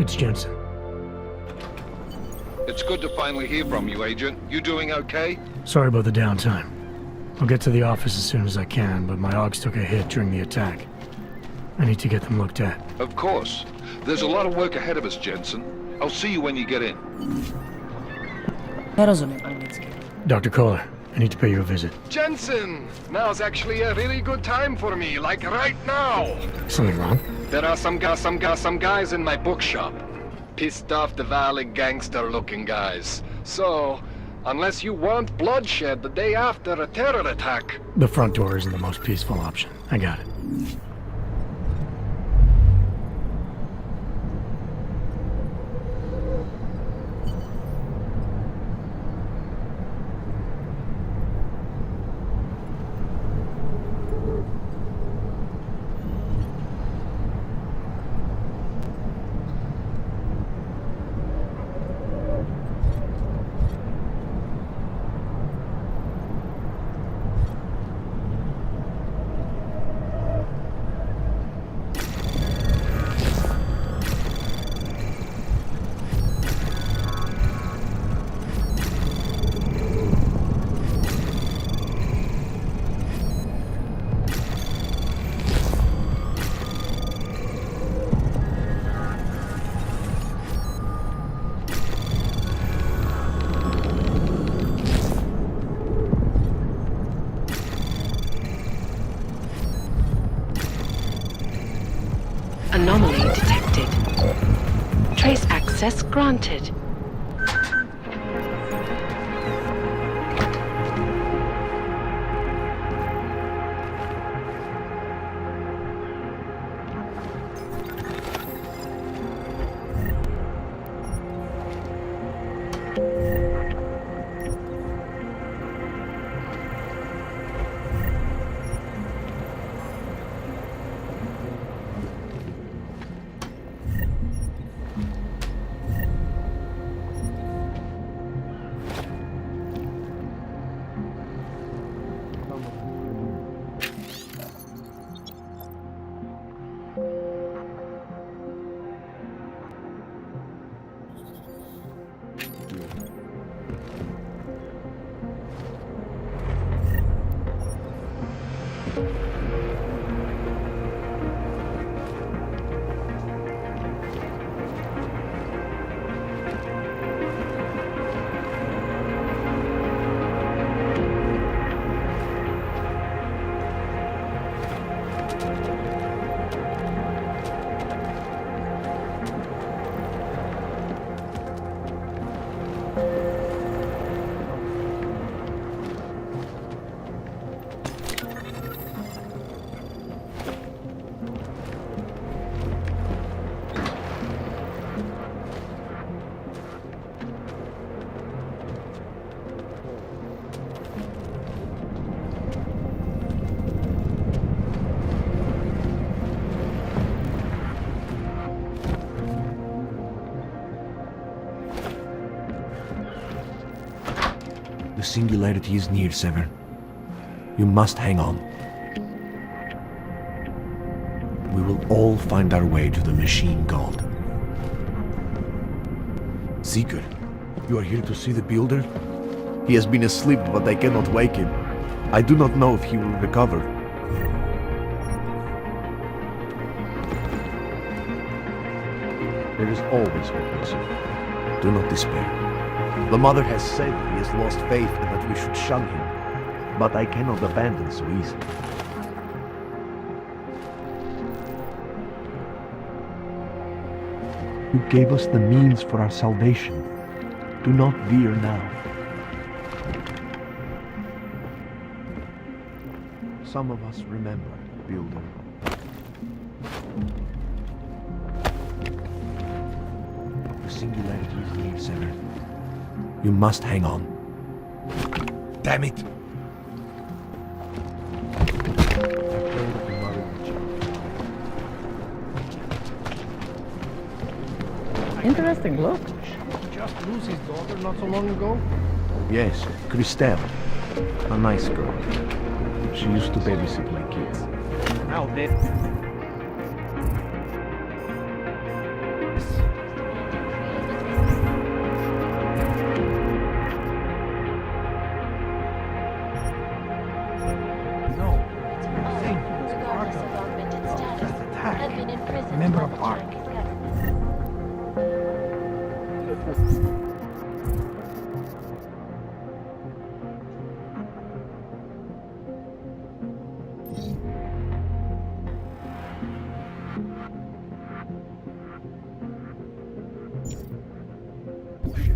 It's Jensen. It's good to finally hear from you, Agent. You doing okay? Sorry about the downtime. I'll get to the office as soon as I can, but my AUGs took a hit during the attack. I need to get them looked at. Of course. There's a lot of work ahead of us, Jensen. I'll see you when you get in. Dr. Kohler, I need to pay you a visit. Jensen! Now's actually a really good time for me, like right now! Something wrong? There are some guys in my bookshop. Pissed off the valley gangster-looking guys. So, unless you want bloodshed the day after a terror attack... The front door isn't the most peaceful option. I got it. Anomaly detected. Trace access granted. The singularity is near, Sever. You must hang on. We will all find our way to the machine god. Seeker, you are here to see the builder? He has been asleep, but I cannot wake him. I do not know if he will recover. There is always hope, Seeker. Do not despair. The mother has said he has lost faith and that we should shun him, but I cannot abandon so easily. You gave us the means for our salvation. Do not veer now. Some of us remember, Builder. The singularity is near, Sever. You must hang on. Damn it! Interesting look. Just lose his daughter not so long ago? Yes, Christelle. A nice girl. She used to babysit my kids. Now dead.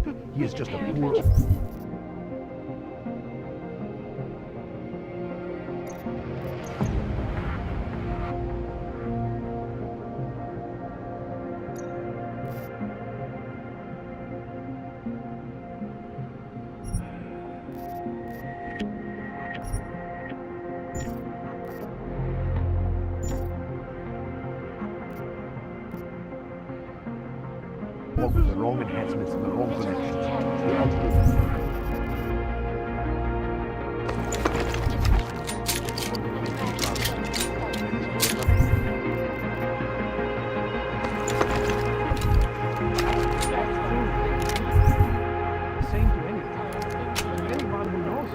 future. He is just a poor... with the wrong enhancements and the wrong connections. The ultimate... Same to anyone. Anyone who knows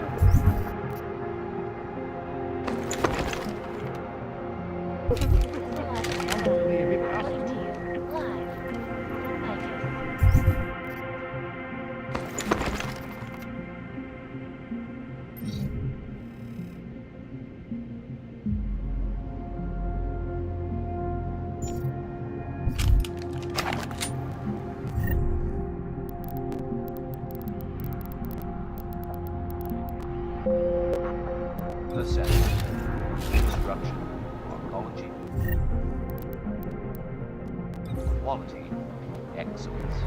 Assessment, instruction, oncology, quality, excellence.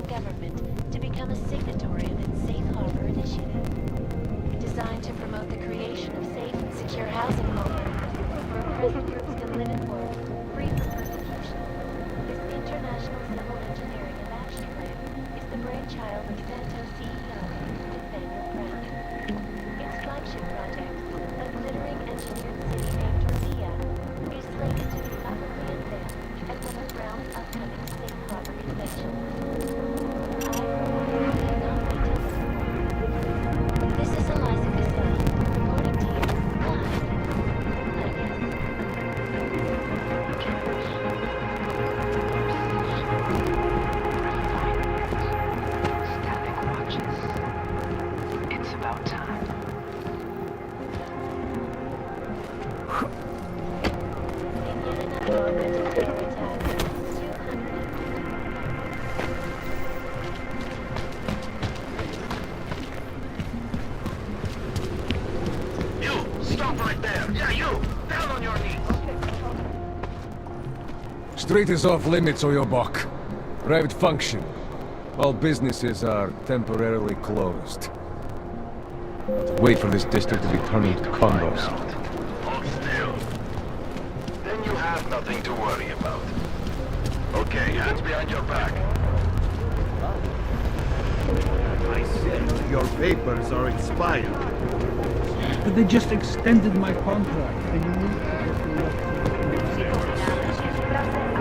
Government to become a signatory of its Safe Harbor Initiative, designed to promote the creation of safe and secure housing homelands where oppressed groups can live and work free from persecution. This international civil engineering and action plan is the brainchild of Santos CEO Nathaniel Brown. Its flagship project, a glittering engineered city named Tortilla, is slated to be publicly unveiled at one of Brown's upcoming Safe Harbor conventions. This is Eliza Casella, reporting to you live. I guess. Static watches. It's about time. In yet another momentum attack, 200. Stop right there! Yeah, you! Down on your knees! Street is off limits, or your buck. Private function. All businesses are temporarily closed. Wait for this district to be turned into condos. Hold still. Then you have nothing to worry about. Okay, hands behind your back. I said your papers are expired. But they just extended my contract. And you need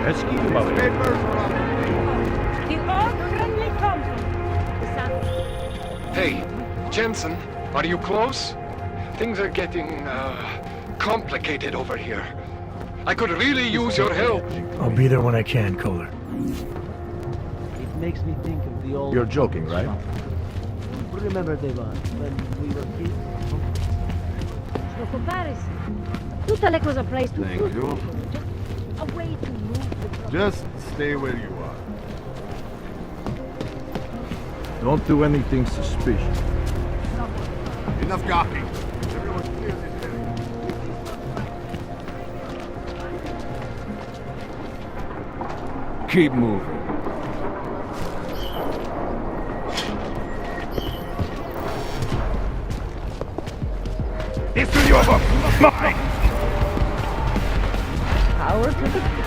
Let's keep him up. Papers are Hey, Jensen, are you close? Things are getting, complicated over here. I could really use your help. I'll be there when I can, Kohler. It makes me think of the old... You're joking, right? Remember, Devon, when we were kids? No comparison. Tutte le cose place to Thank you. Just a way to move the... Just stay where you are. Don't do anything suspicious. Enough gawking. Everyone clear this area. Keep moving. It's to your book! Mine! Power to the...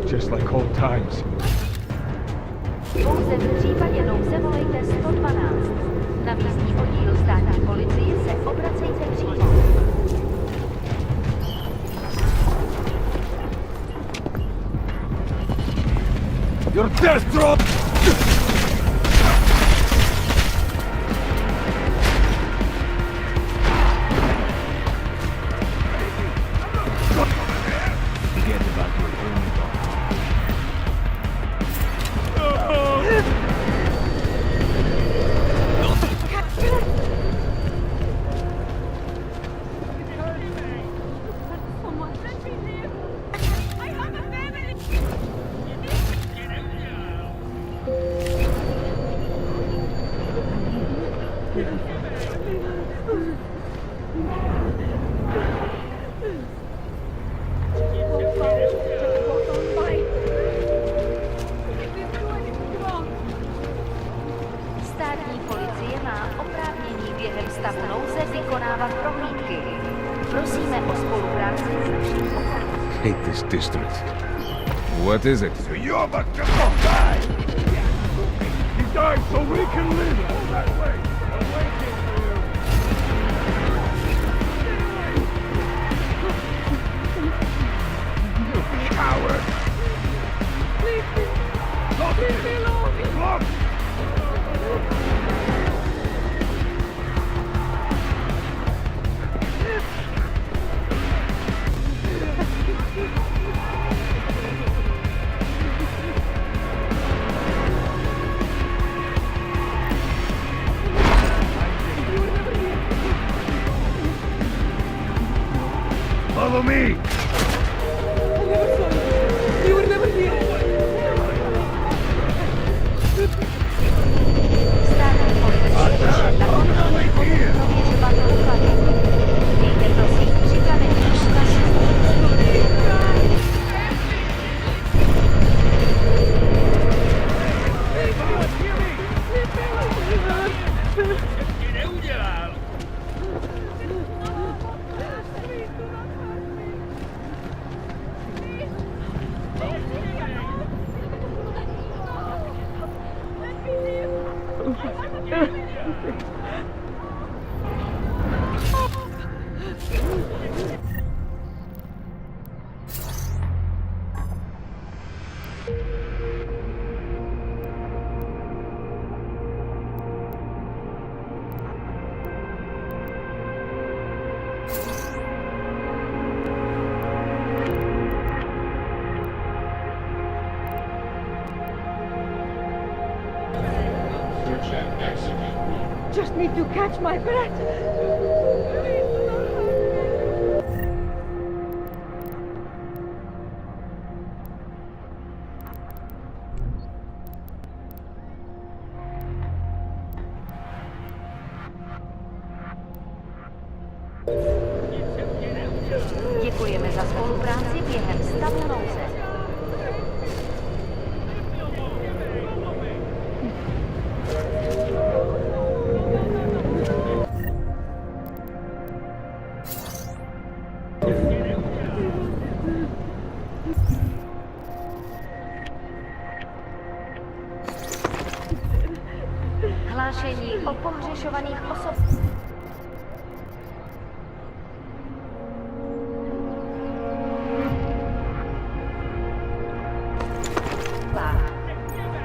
Just like old times. Pouze v případě nouze volejte 112. Na místní oddíl státní policie se obracejte přímo. Your death drop! Forget about your own dog. Státní policie má oprávnění během stavu nouze vykonávat prohlídky. Prosíme o spolupráci s naším okolím. Hate this district. What is it? You're the guy! He died so we can live! Hold that way! I'm waiting for you! You coward! Leave me alone! Look! Follow me! Státní policie na kontrolní prověřovat doklady. Mějte prosím připravený důkaz. Just need to catch my breath. Děkujeme za spolupráci během stavu nouze. Hlášení o pohřešovaných osob.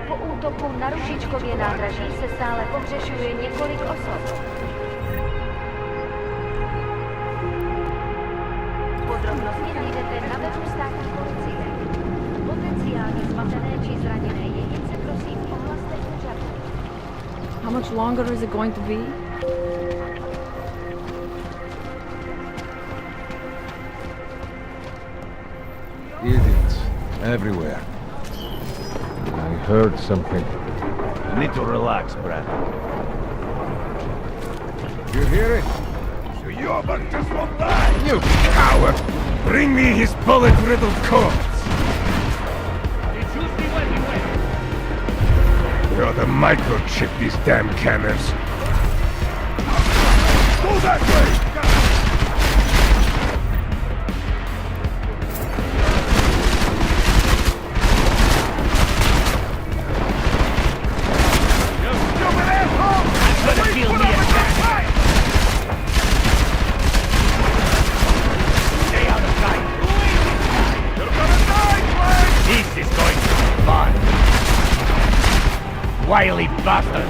Po útoku na Ružičkově nádraží se stále pohřešuje několik osob. Podrobnosti najdete na webu státní policie. Potenciálně zmatené či zraněné jedince prosím ohlaste úřadu. How much longer is it going to be? Idiots. Everywhere. I heard something. You need to relax, Brad. You hear it? So you just won't die! You coward! Bring me his bullet-riddled corpse! You ought to microchip these damn cannons. Go that way! Wily bastard!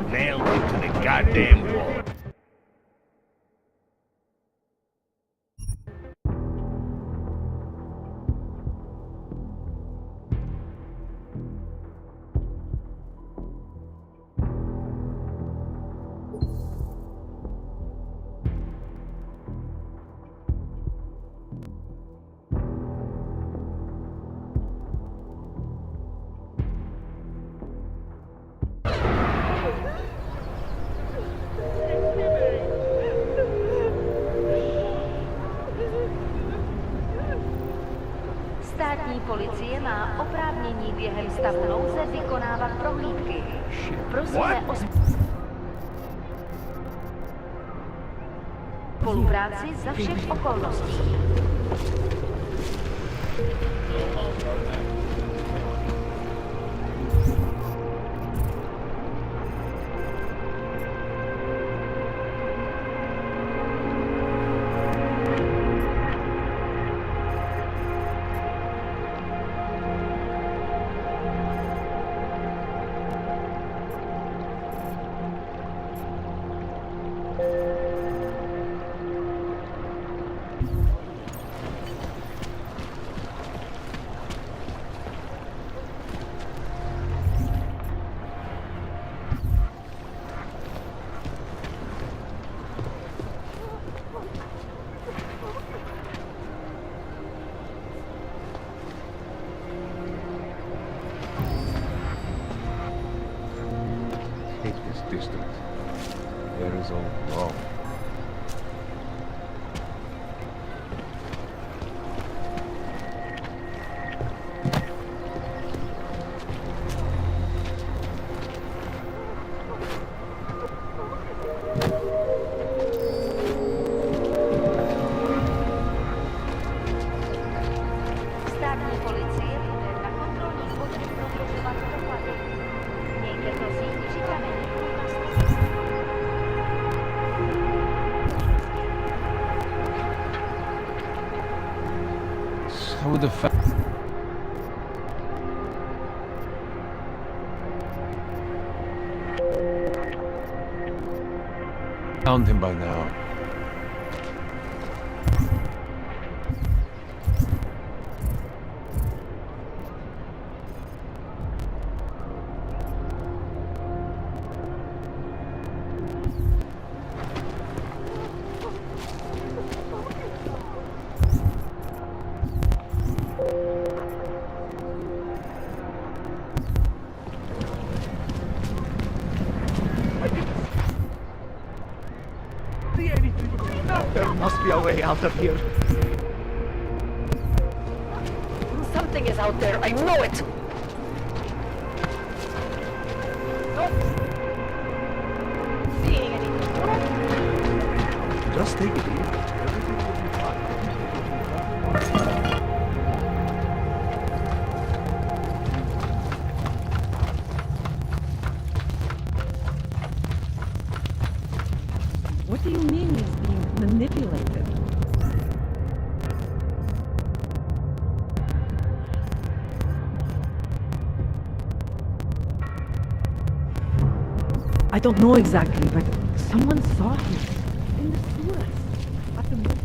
Nailed him to the goddamn wall. Státní policie má oprávnění během stavu nouze vykonávat prohlídky. Prosíme o spolupráci za všech okolností. District. There is all wrong. Státní policie bude na kontrolních bodech prověřovat doklady. Mějte prosím připravený průkaz. How the fuck? Found him by now. be a way out of here. Something is out there, I know it! Seeing anything? Just take it easy. Everything will be fine. What do you mean he's being manipulated? I don't know exactly, but someone saw him in the sewers. At the movie.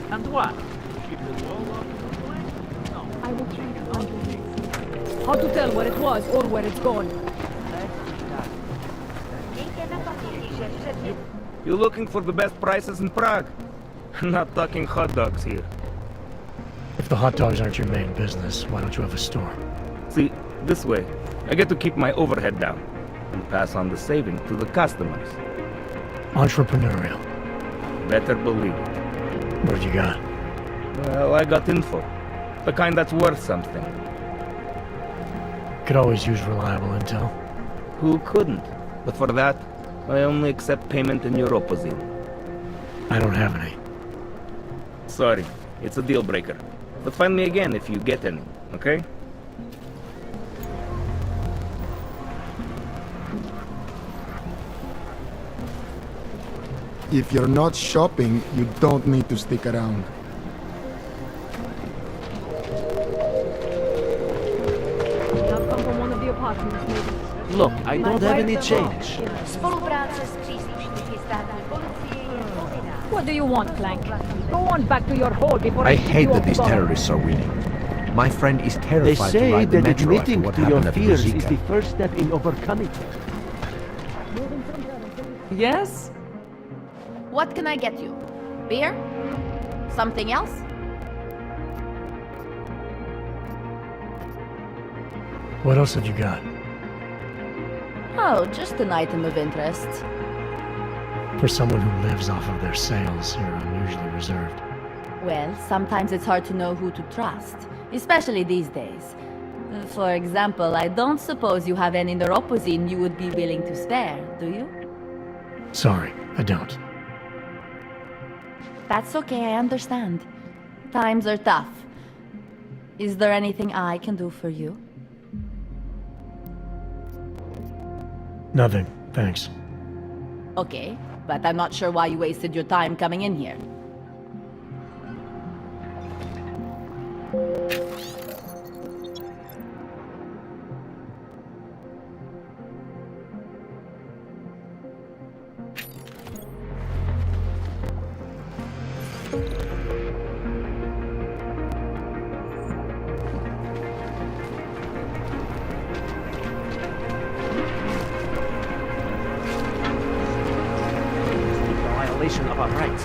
And what? I will try to find it. How to tell where it was or where it's gone? You're looking for the best prices in Prague? Not talking hot dogs here. If the hot dogs aren't your main business, why don't you have a store? See, this way, I get to keep my overhead down and pass on the saving to the customers. Entrepreneurial. Better believe it. What have you got? Well, I got info. The kind that's worth something. Could always use reliable intel. Who couldn't? But for that, I only accept payment in Europozine. I don't have any. Sorry, it's a deal breaker. But find me again if you get any, okay? If you're not shopping, you don't need to stick around. I've come from one of the apartments, maybe. Look, I don't have any change. What do you want, Clank? Go on back to your hole before I hate you that off these guard. terrorists are winning. My friend is They terrified to say ride the that metro after admitting what to your happened at fears is Ruzicka. the first step in overcoming them. Yes? What can I get you? Beer? Something else? What else have you got? Oh, just an item of interest. For someone who lives off of their sales, you're unusually reserved. Well, sometimes it's hard to know who to trust, especially these days. For example, I don't suppose you have any neuropozine you would be willing to spare, do you? Sorry, I don't. That's okay, I understand. Times are tough. Is there anything I can do for you? Nothing, thanks. Okay, but I'm not sure why you wasted your time coming in here. Violation of our rights.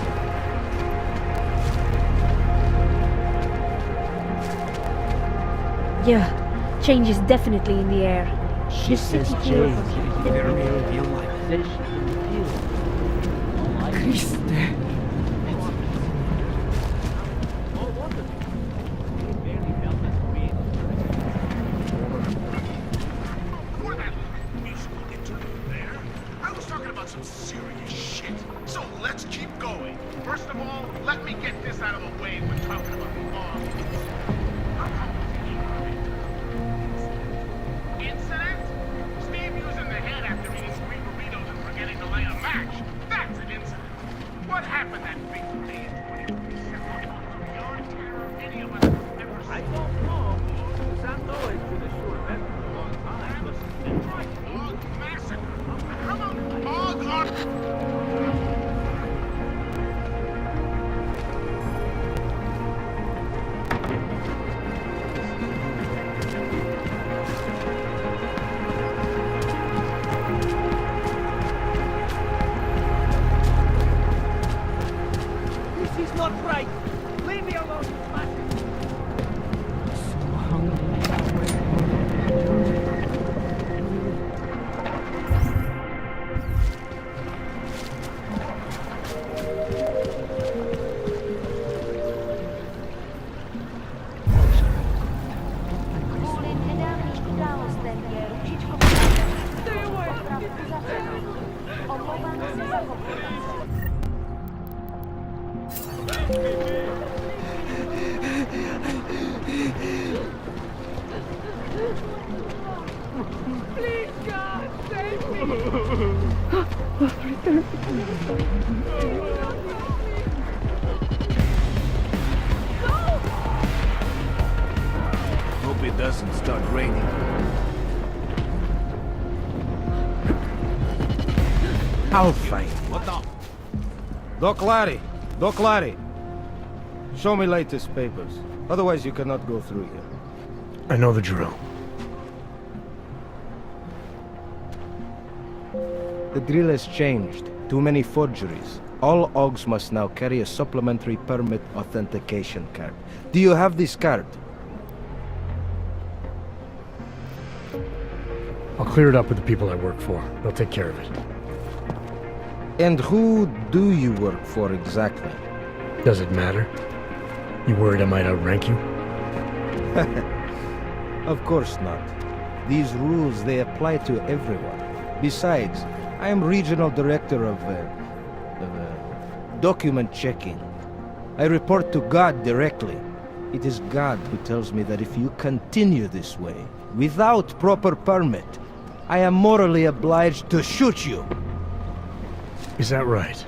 Yeah, change is definitely in the air. She says city change feels- is very real like fish in the field. Christ. I was talking about some serious shit. So let's keep going. First of all, let me get this out of the way. We're talking about the bomb. Incident? Steve using the head after eating 3 burritos and forgetting to light a match. That's an incident. What happened that big day in 2047? Beyond terror any of us have ever seen. I don't know. Because I know it's been a short event for a long time. Detroit Hog Massacre. Come on, Hog on. This is not right. Leave me alone, you bastard. So hungry. Please, God, save me! Hope it doesn't start raining. I'll find you. What the? Doc Larry. Show me latest papers. Otherwise you cannot go through here. I know the drill. The drill has changed. Too many forgeries. All OGs must now carry a supplementary permit authentication card. Do you have this card? I'll clear it up with the people I work for. They'll take care of it. And who do you work for exactly? Does it matter? You worried I might outrank you? Of course not. These rules, they apply to everyone. Besides, I am regional director of document checking. I report to God directly. It is God who tells me that if you continue this way, without proper permit, I am morally obliged to shoot you. Is that right?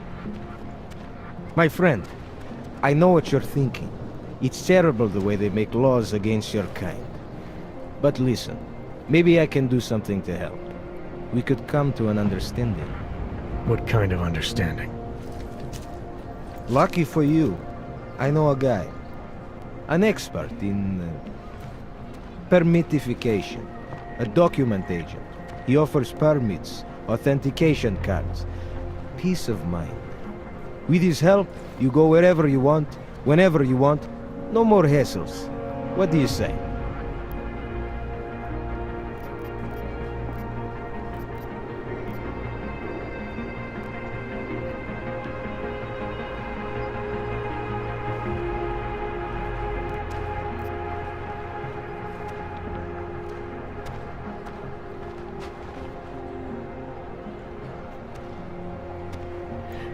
My friend, I know what you're thinking. It's terrible the way they make laws against your kind. But listen, maybe I can do something to help. We could come to an understanding. What kind of understanding? Lucky for you, I know a guy. An expert in permitification. A document agent. He offers permits, authentication cards. Peace of mind. With his help, you go wherever you want, whenever you want. No more hassles. What do you say?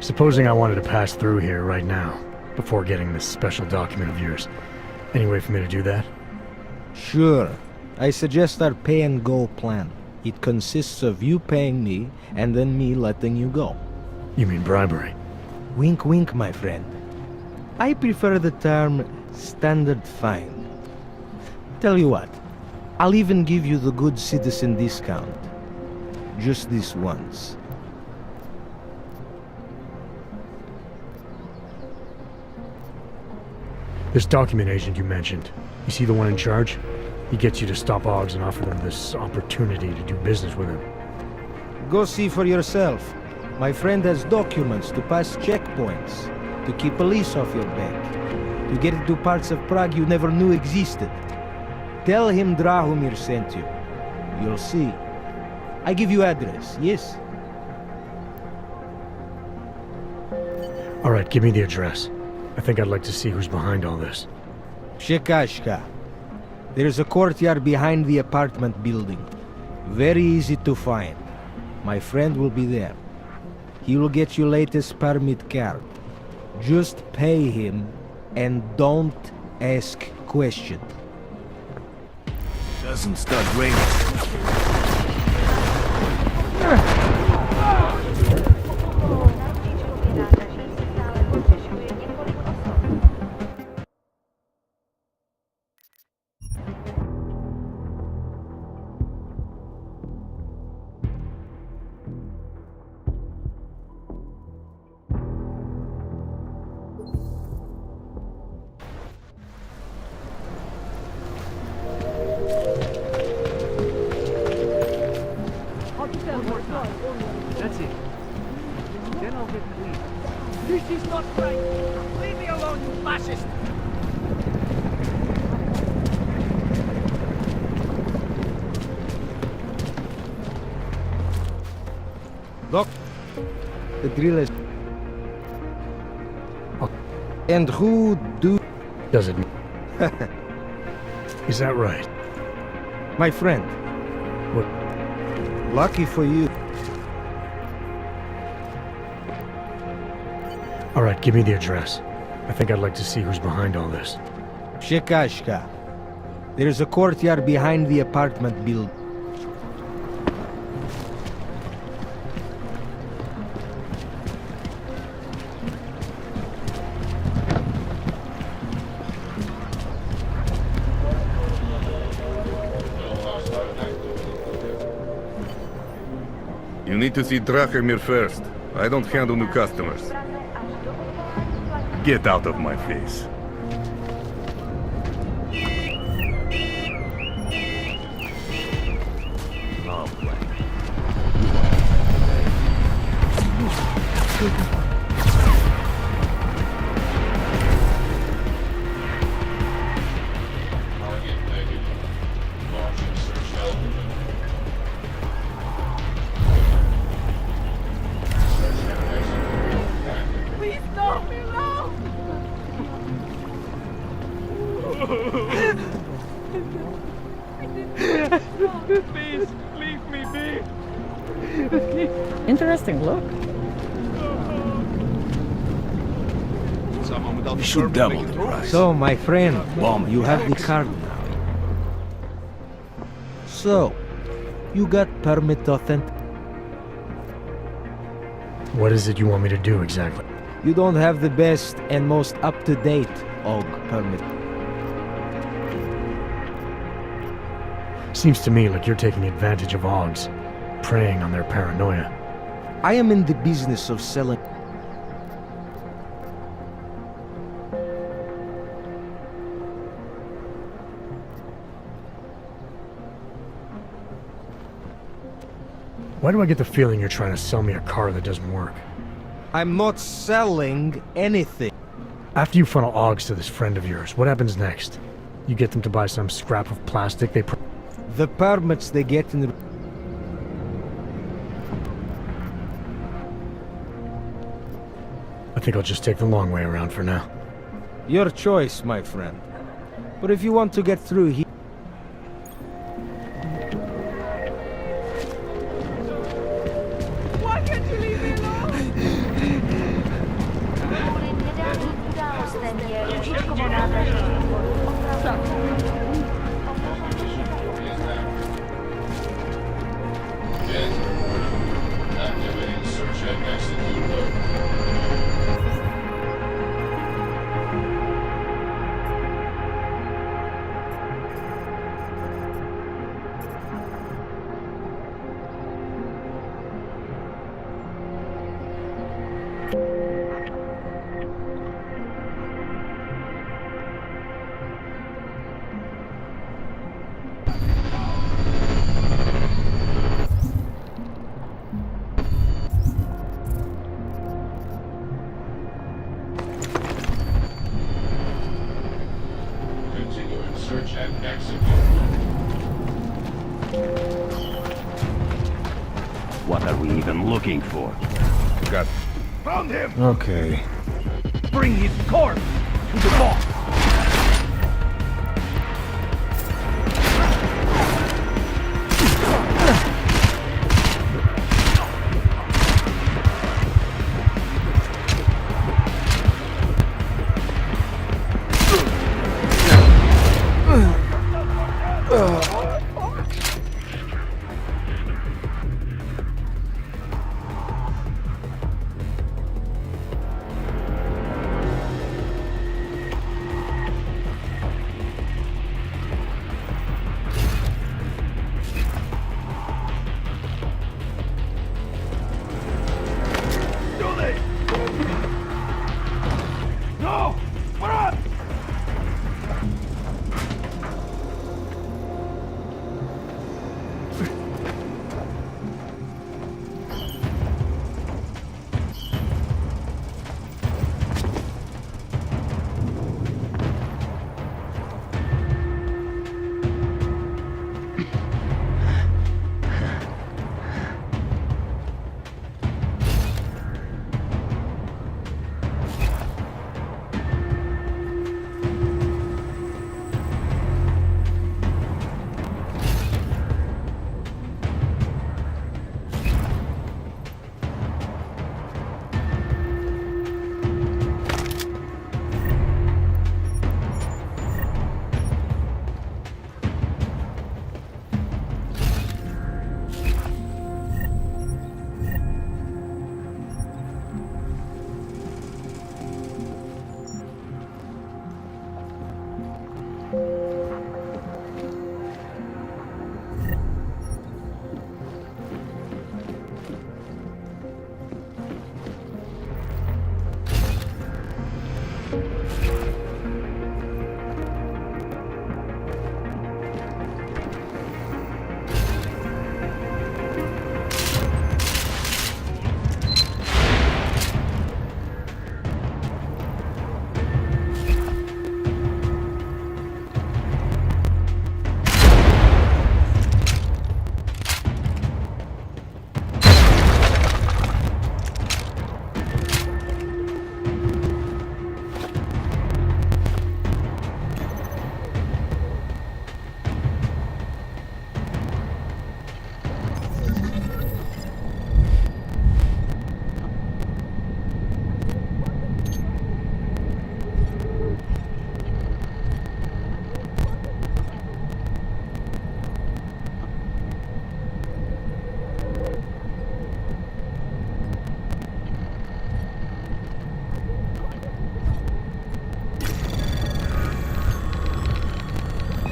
Supposing I wanted to pass through here right now, before getting this special document of yours. Any way for me to do that? Sure. I suggest our pay-and-go plan. It consists of you paying me and then me letting you go. You mean bribery? Wink, wink, my friend. I prefer the term standard fine. Tell you what, I'll even give you the good citizen discount. Just this once. This document agent you mentioned, you see the one in charge? He gets you to stop Oggs and offer them this opportunity to do business with him. Go see for yourself. My friend has documents to pass checkpoints, to keep police off your back, to get into parts of Prague you never knew existed. Tell him Drahomir sent you. You'll see. I give you address, yes? All right, give me the address. I think I'd like to see who's behind all this. Shekashka. There's a courtyard behind the apartment building. Very easy to find. My friend will be there. He will get you latest permit card. Just pay him and don't ask questions. Doesn't start raining. That's it. Then I'll get clean. This is not right. Leave me alone, you fascist! Look, the drill is... And who does it? Is that right? My friend. What? Lucky for you. All right, give me the address. I think I'd like to see who's behind all this. Shekashka. There's a courtyard behind the apartment building. You need to see Drahomir first. I don't handle new customers. Get out of my face. Please stop me now! Please, leave me be. Interesting look. You should double the price. So, my friend, you have the card now. So, you got permit authentic. What is it you want me to do exactly? You don't have the best and most up-to-date OG permit. Seems to me like you're taking advantage of Oggs, preying on their paranoia. I am in the business of selling. Why do I get the feeling you're trying to sell me a car that doesn't work? I'm not selling anything. After you funnel Oggs to this friend of yours, what happens next? You get them to buy some scrap of plastic they... The permits they get in... I think I'll just take the long way around for now. Your choice, my friend. But if you want to get through here... Why can't you leave me and execute mode. Continuing search and execute. What are we even looking for? Got Found him! Okay. Bring his corpse to the boss! No! Run!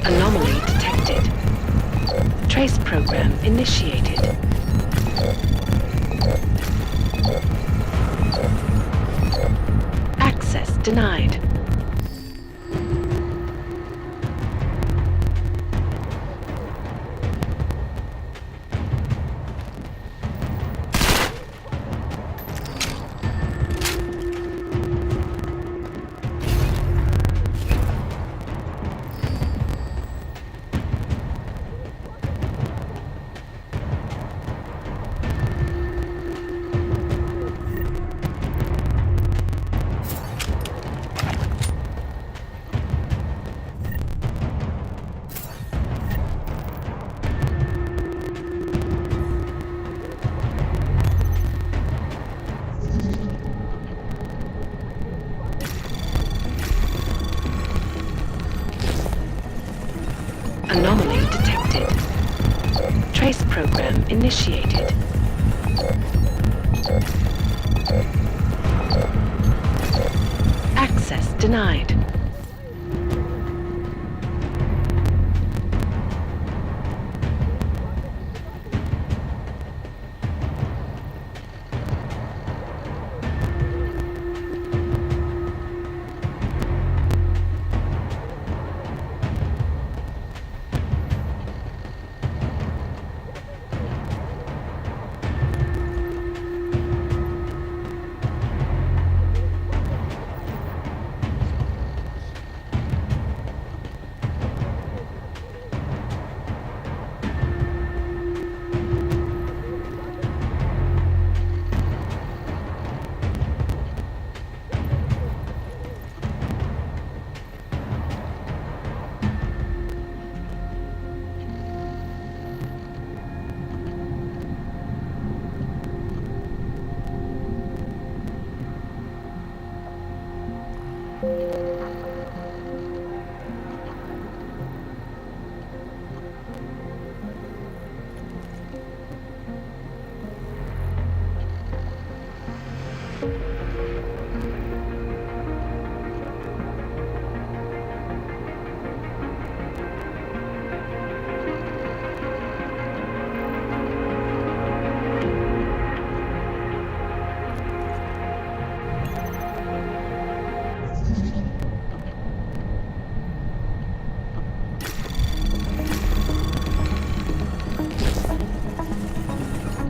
Anomaly detected. Trace program initiated. Access denied. Anomaly detected. Trace program initiated. Denied.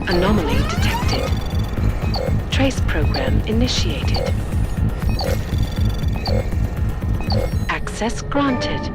Anomaly detected. Trace program initiated. Access granted.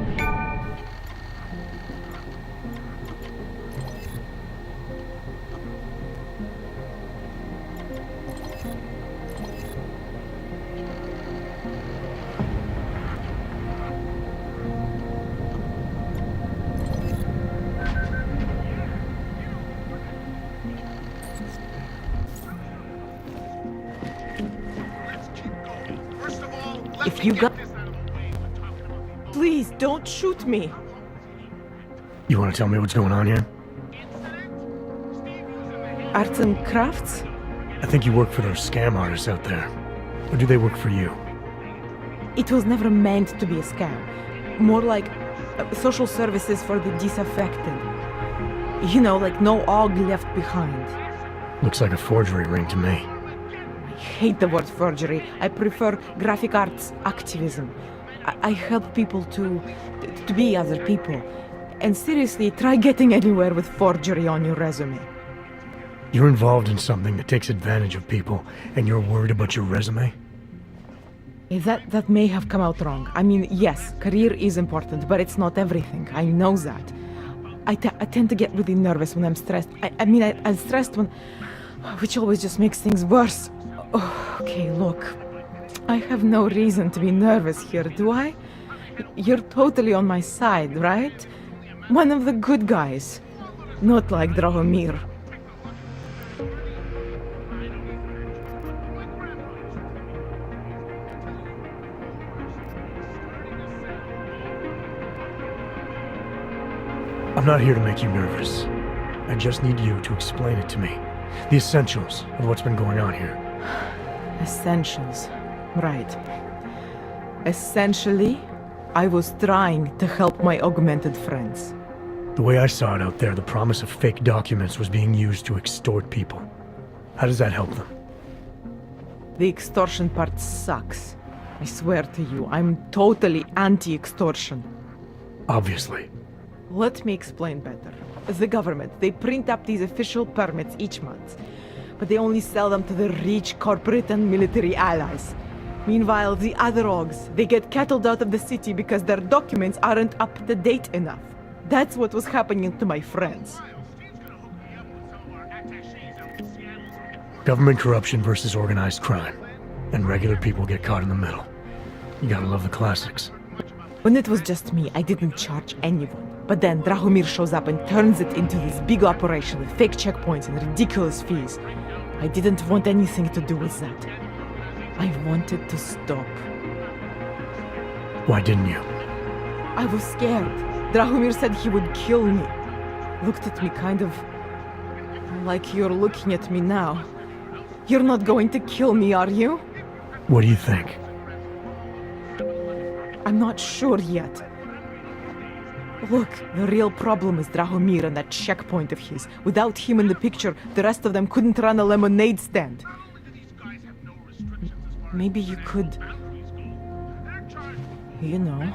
If you got... Please, don't shoot me. You want to tell me what's going on here? Arts and crafts? I think you work for those scam artists out there. Or do they work for you? It was never meant to be a scam. More like social services for the disaffected. You know, like no OG left behind. Looks like a forgery ring to me. I hate the word forgery. I prefer graphic arts activism. I help people to be other people. And seriously, try getting anywhere with forgery on your resume. You're involved in something that takes advantage of people, and you're worried about your resume? That may have come out wrong. I mean, yes, career is important, but it's not everything. I know that. I tend to get really nervous when I'm stressed. I'm stressed when... which always just makes things worse. Oh, okay, look. I have no reason to be nervous here, do I? You're totally on my side, right? One of the good guys. Not like Drahomir. I'm not here to make you nervous. I just need you to explain it to me. The essentials of what's been going on here. Essentials. Right. Essentially, I was trying to help my augmented friends. The way I saw it out there, the promise of fake documents was being used to extort people. How does that help them? The extortion part sucks. I swear to you, I'm totally anti-extortion. Obviously. Let me explain better. The government, they print up these official permits each month, but they only sell them to the rich corporate and military allies. Meanwhile, the other OGs, they get cattled out of the city because their documents aren't up to date enough. That's what was happening to my friends. Government corruption versus organized crime. And regular people get caught in the middle. You gotta love the classics. When it was just me, I didn't charge anyone. But then Drahomir shows up and turns it into this big operation with fake checkpoints and ridiculous fees. I didn't want anything to do with that. I wanted to stop. Why didn't you? I was scared. Drahomir said he would kill me. Looked at me kind of... like you're looking at me now. You're not going to kill me, are you? What do you think? I'm not sure yet. Look, the real problem is Drahomir and that checkpoint of his. Without him in the picture, the rest of them couldn't run a lemonade stand. Maybe you could... You know...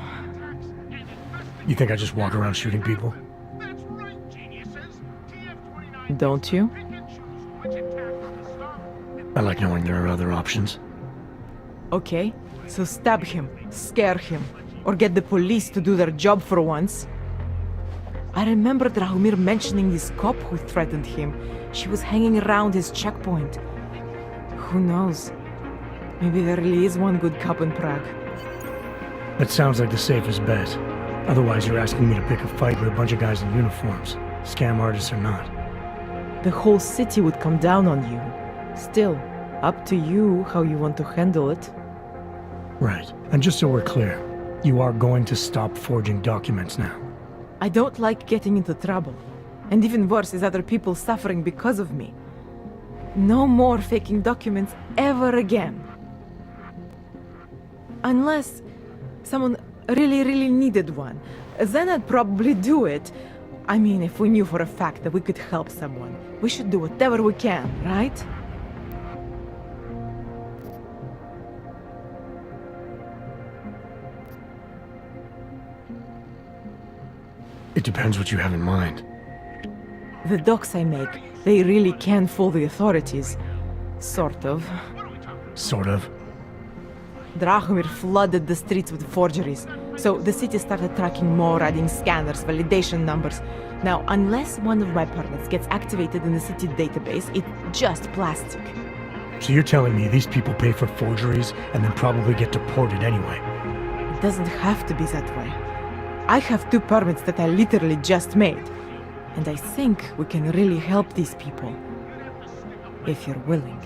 You think I just walk around shooting people? Don't you? I like knowing there are other options. Okay, so stab him, scare him, or get the police to do their job for once. I remember Drahomir mentioning this cop who threatened him. She was hanging around his checkpoint. Who knows? Maybe there really is one good cop in Prague. That sounds like the safest bet. Otherwise, you're asking me to pick a fight with a bunch of guys in uniforms, scam artists or not. The whole city would come down on you. Still, up to you how you want to handle it. Right. And just so we're clear, you are going to stop forging documents now. I don't like getting into trouble. And even worse is other people suffering because of me. No more faking documents ever again. Unless someone really needed one. Then I'd probably do it. I mean, if we knew for a fact that we could help someone, we should do whatever we can, right? It depends what you have in mind. The docs I make, they really can fool the authorities. Sort of. Sort of? Drahomir flooded the streets with forgeries, so the city started tracking more, adding scanners, validation numbers. Now, unless one of my permits gets activated in the city database, it's just plastic. So you're telling me these people pay for forgeries and then probably get deported anyway? It doesn't have to be that way. I have 2 permits that I literally just made. And I think we can really help these people. If you're willing.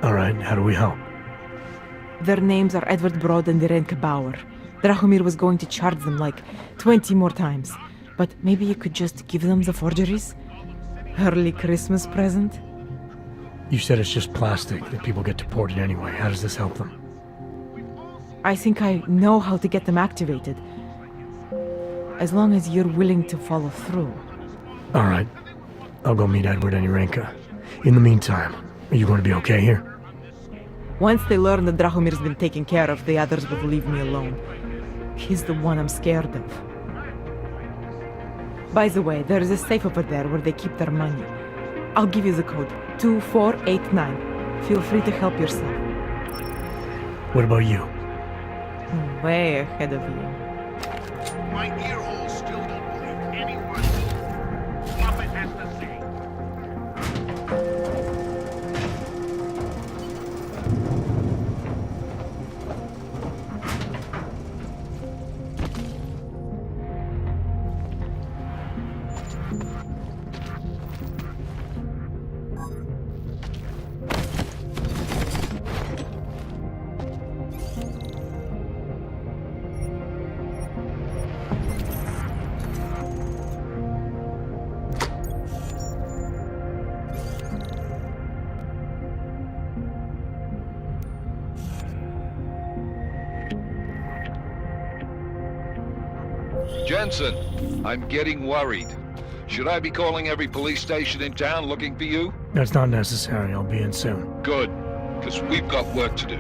Alright, how do we help? Their names are Edward Broad and Irenka Bauer. Drahomir was going to charge them like 20 more times. But maybe you could just give them the forgeries? Early Christmas present? You said it's just plastic, that people get deported anyway. How does this help them? I think I know how to get them activated. As long as you're willing to follow through. Alright. I'll go meet Edward and Irenka. In the meantime, are you going to be okay here? Once they learn that Drahomir's been taken care of, the others will leave me alone. He's the one I'm scared of. By the way, there is a safe over there where they keep their money. I'll give you the code. 2489. Feel free to help yourself. What about you? Way ahead of you. My ear holes still don't believe any word Muppet has to say. Jensen, I'm getting worried. Should I be calling every police station in town looking for you? That's not necessary. I'll be in soon. Good, because we've got work to do.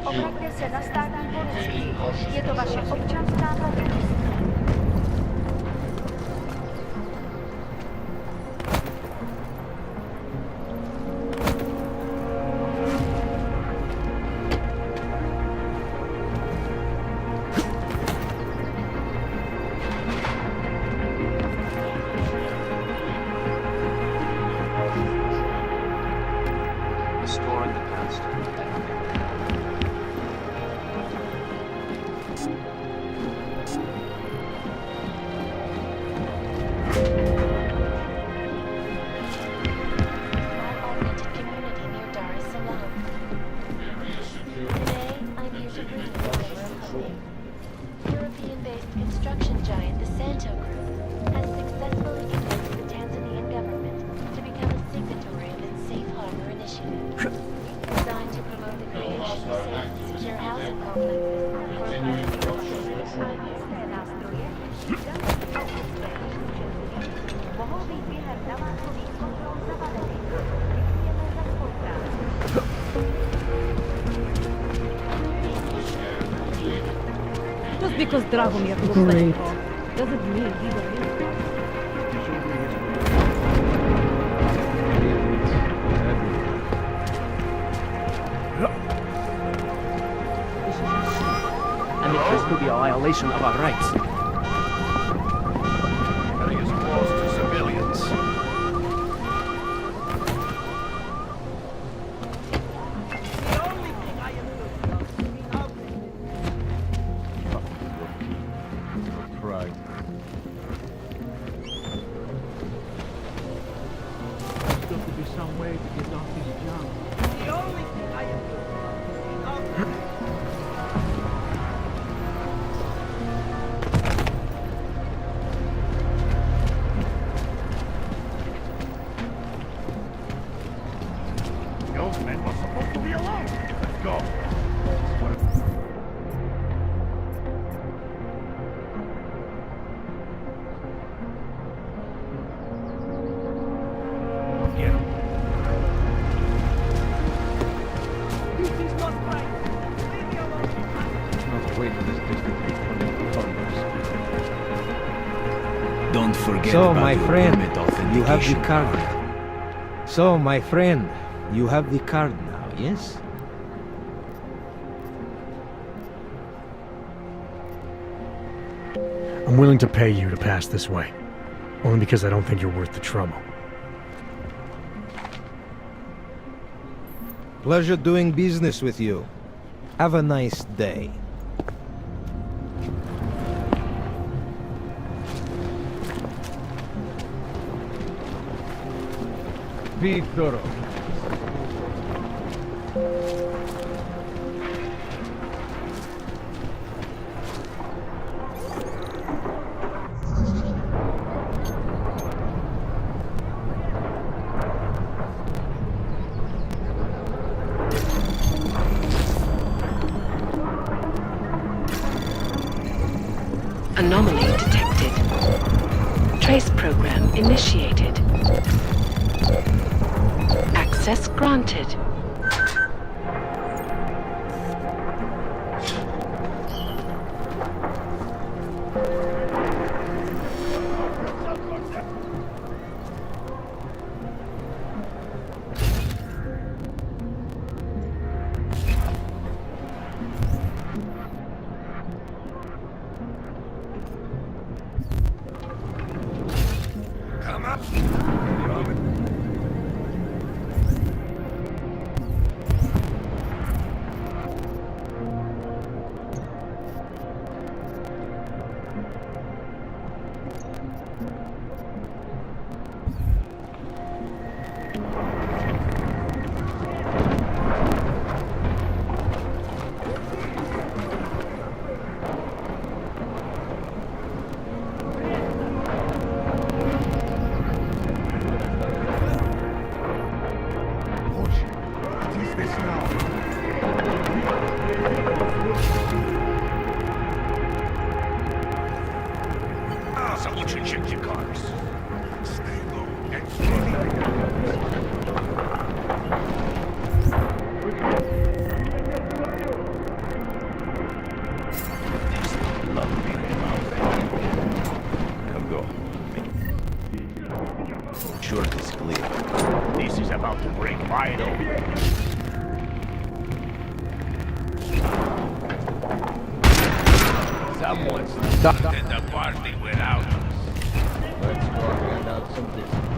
Obraťte se na státní policii. Je to vaše občanská povinnost. Restoring the past. Augmented community near Dar es Salaam. Today, I'm here to bring you a glimmer of hope. European-based construction giant the Santo Group has successfully convinced the Tanzanian government to become a signatory of its Safe Harbor initiative, designed to promote the creation of safe and secure housing complexes for Just because Dragomir looks like a dog doesn't mean he's a villain. And it has to be a violation of our rights. Getting as close to civilians. The only thing I am doing is Right. There's got to be some way to get off this junk. The only thing I am doing is Those men were supposed to be alone. Let's go. Get him. This is not right. Leave me alone. Not wait for this district to be funded by foreigners. Don't forget So, about my your friend, permit you have the authentication card. So, my friend, you have the card now, yes? I'm willing to pay you to pass this way. Only because I don't think you're worth the trouble. Pleasure doing business with you. Have a nice day. Be thorough. Anomaly detected. Trace program initiated. Access granted. Come up. sure it is clear. This is about to break wide open. Someone's started the party without us. Let's go hand out some discipline.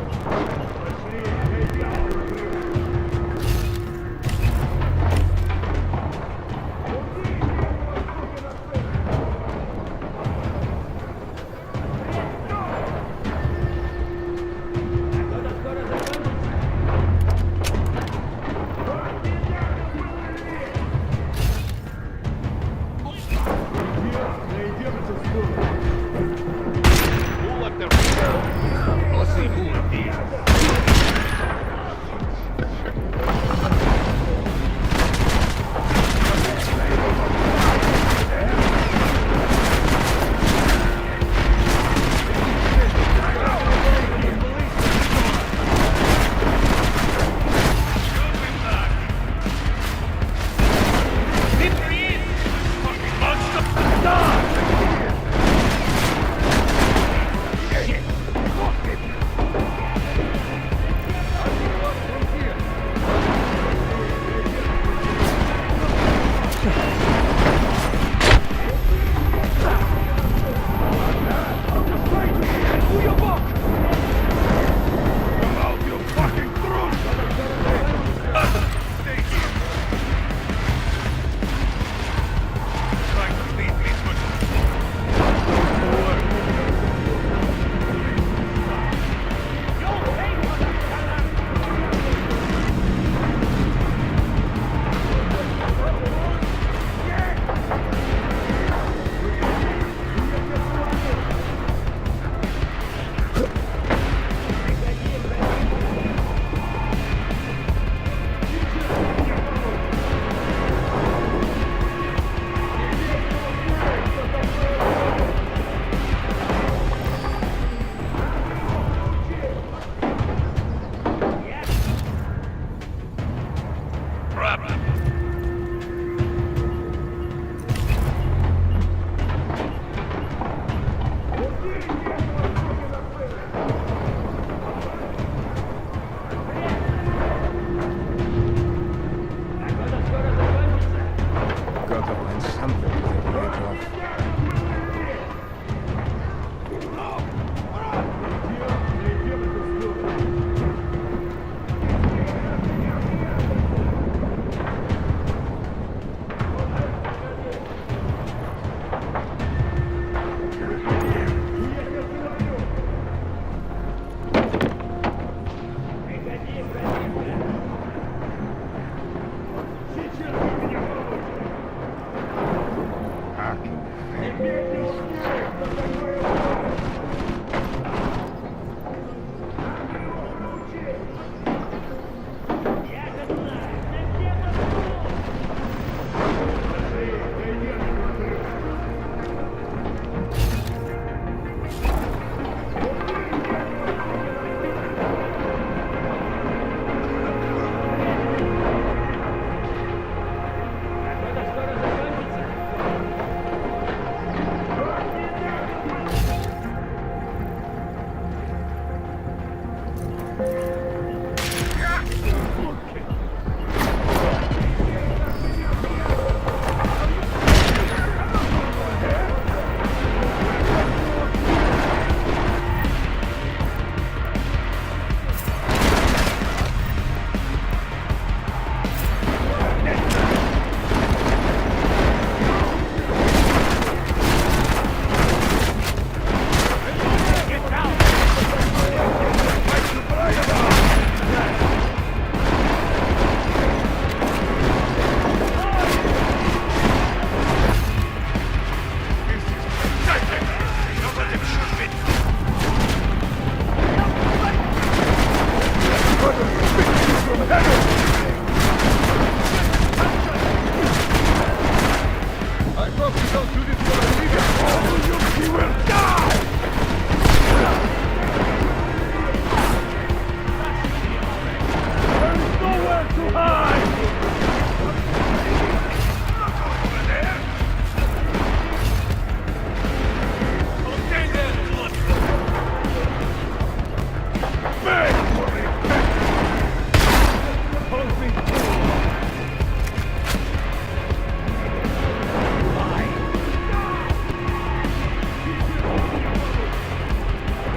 Bang!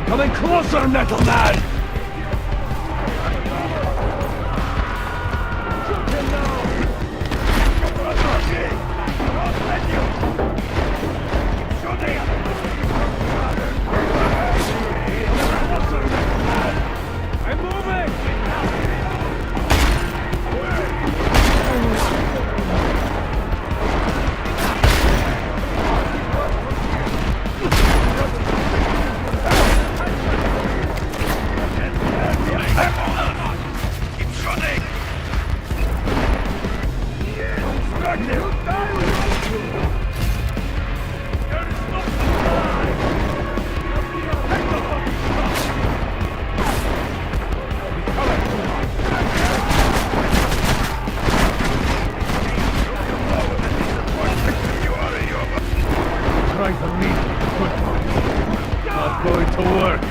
Coming closer, Metal Man! Trying to meet good. Not going to work.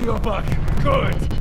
Your buck. Good.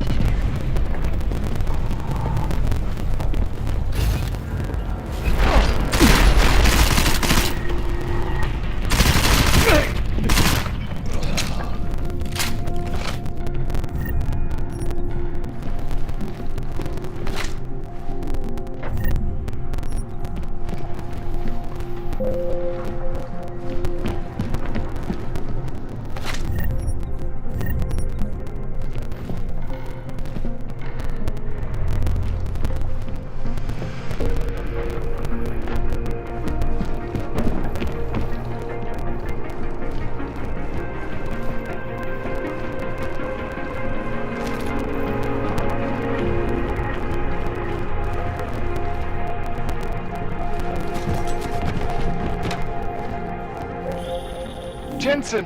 Jensen!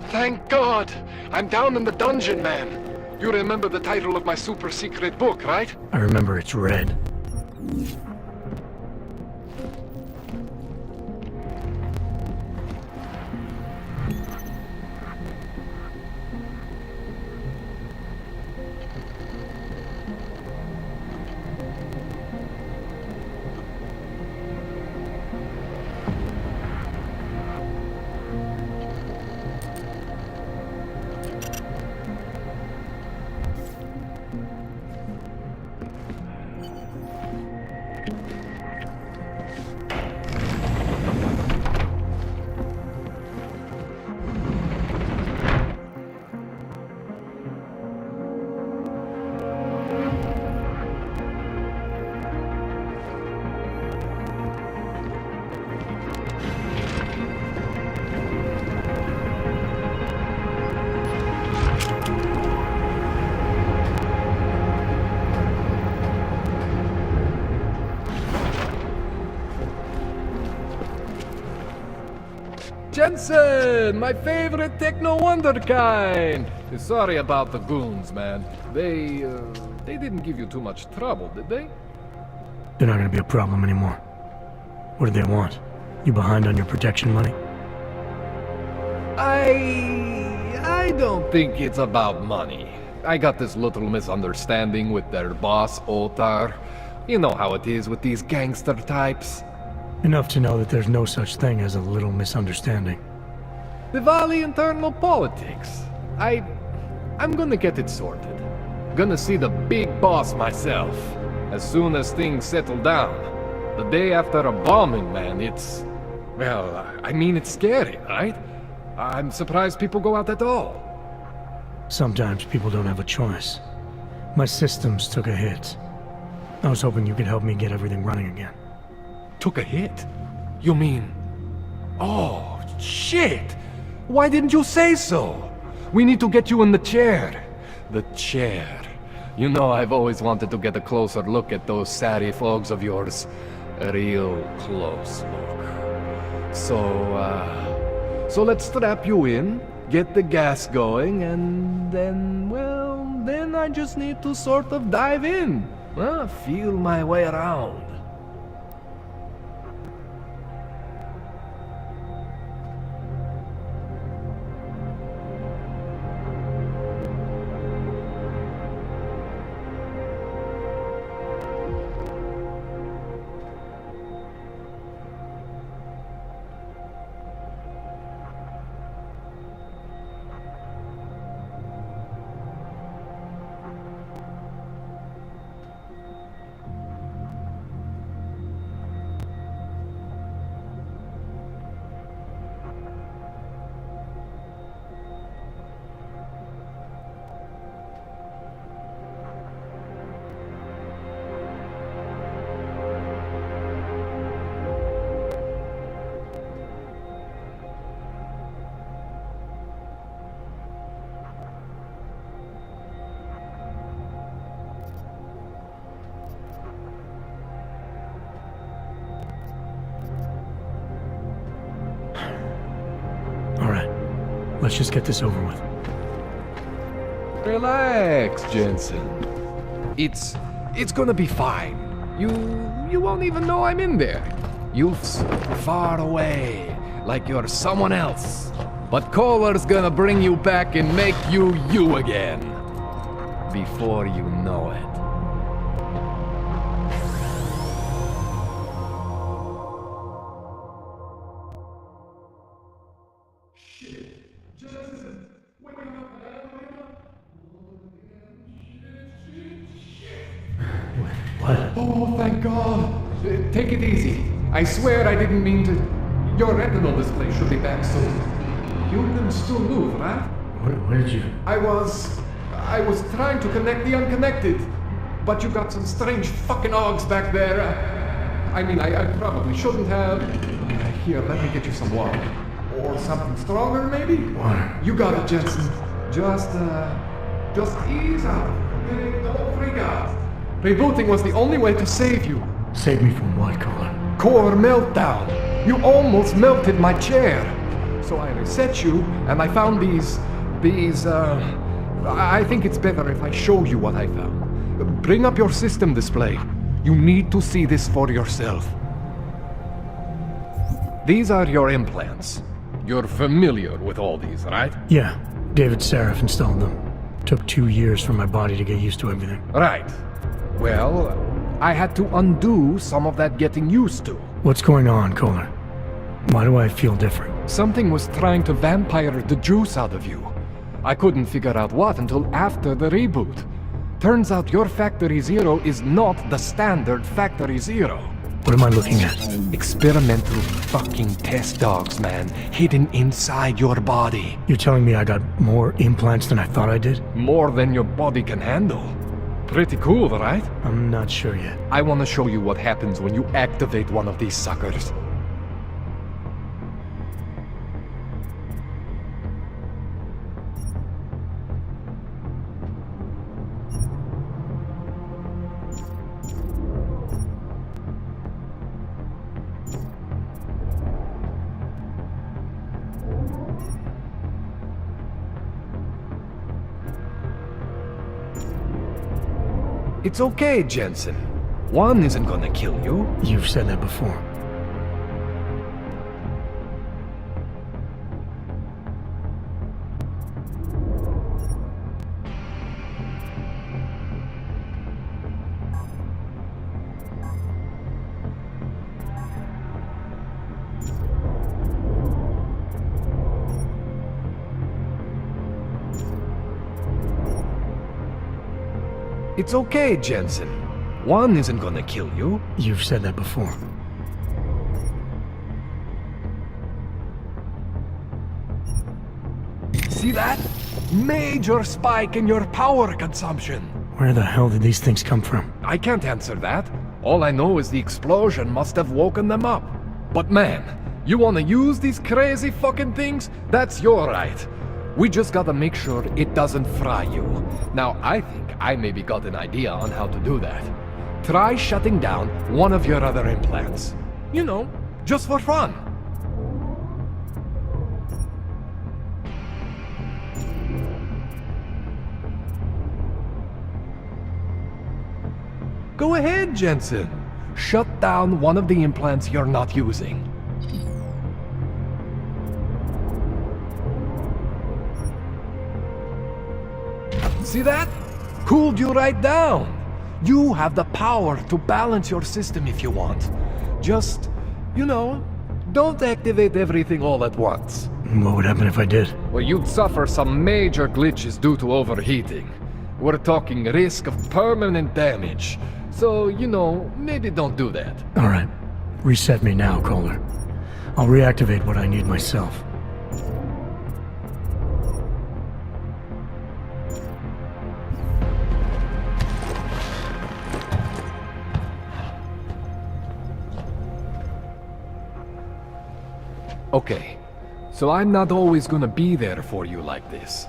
Thank God! I'm down in the dungeon, man. You remember the title of my super secret book, right? I remember it's red. Jensen, my favorite techno wonderkind. Sorry about the goons, man. They didn't give you too much trouble, did they? They're not gonna be a problem anymore. What do they want? You behind on your protection money? I don't think it's about money. I got this little misunderstanding with their boss, Otar. You know how it is with these gangster types. Enough to know that there's no such thing as a little misunderstanding. Diwali internal politics. I'm gonna get it sorted. Gonna see the big boss myself. As soon as things settle down. The day after a bombing, man, it's... Well, I mean, it's scary, right? I'm surprised people go out at all. Sometimes people don't have a choice. My systems took a hit. I was hoping you could help me get everything running again. Took a hit? You mean... Oh, shit! Why didn't you say so? We need to get you in the chair. The chair. You know, I've always wanted to get a closer look at those Sari fogs of yours. A real close look. So let's strap you in, get the gas going, and then, well, then I just need to sort of dive in. Feel my way around. Let's just get this over with. Relax, Jensen. It's gonna be fine. You won't even know I'm in there. You'll sit far away, like you're someone else. But Kohler's gonna bring you back and make you you again. Before you know it. Oh, thank God. Take it easy. I swear I didn't mean to... Your retinal display should be back soon. You can still move, right? Where did you... I was trying to connect the unconnected. But you got some strange fucking ogs back there. I mean, I probably shouldn't have. Here, let me get you some water. Or something stronger, maybe? Water. You got it, Jensen. Just ease out. Okay? Don't freak out. Rebooting was the only way to save you. Save me from what, Kohler? Core meltdown. You almost melted my chair. So I reset you, and I found these I think it's better if I show you what I found. Bring up your system display. You need to see this for yourself. These are your implants. You're familiar with all these, right? Yeah, David Seraph installed them. Took 2 years for my body to get used to everything. Right. Well, I had to undo some of that getting used to. What's going on, Kohler? Why do I feel different? Something was trying to vampire the juice out of you. I couldn't figure out what until after the reboot. Turns out your Factory Zero is not the standard Factory Zero. What am I looking at? Experimental fucking test dogs, man, hidden inside your body. You're telling me I got more implants than I thought I did? More than your body can handle. Pretty cool, right? I'm not sure yet. I want to show you what happens when you activate one of these suckers. It's okay, Jensen. One isn't gonna kill you. You've said that before. It's okay, Jensen. One isn't gonna kill you. You've said that before. See that? Major spike in your power consumption. Where the hell did these things come from? I can't answer that. All I know is the explosion must have woken them up. But man, you wanna use these crazy fucking things? That's your right. We just gotta make sure it doesn't fry you. Now, I think I maybe got an idea on how to do that. Try shutting down one of your other implants. You know, just for fun. Go ahead, Jensen. Shut down one of the implants you're not using. See that? Cooled you right down. You have the power to balance your system if you want. Just, you know, don't activate everything all at once. What would happen if I did? Well, you'd suffer some major glitches due to overheating. We're talking risk of permanent damage. So, you know, maybe don't do that. All right. Reset me now, Kohler. I'll reactivate what I need myself. Okay, so I'm not always gonna be there for you like this.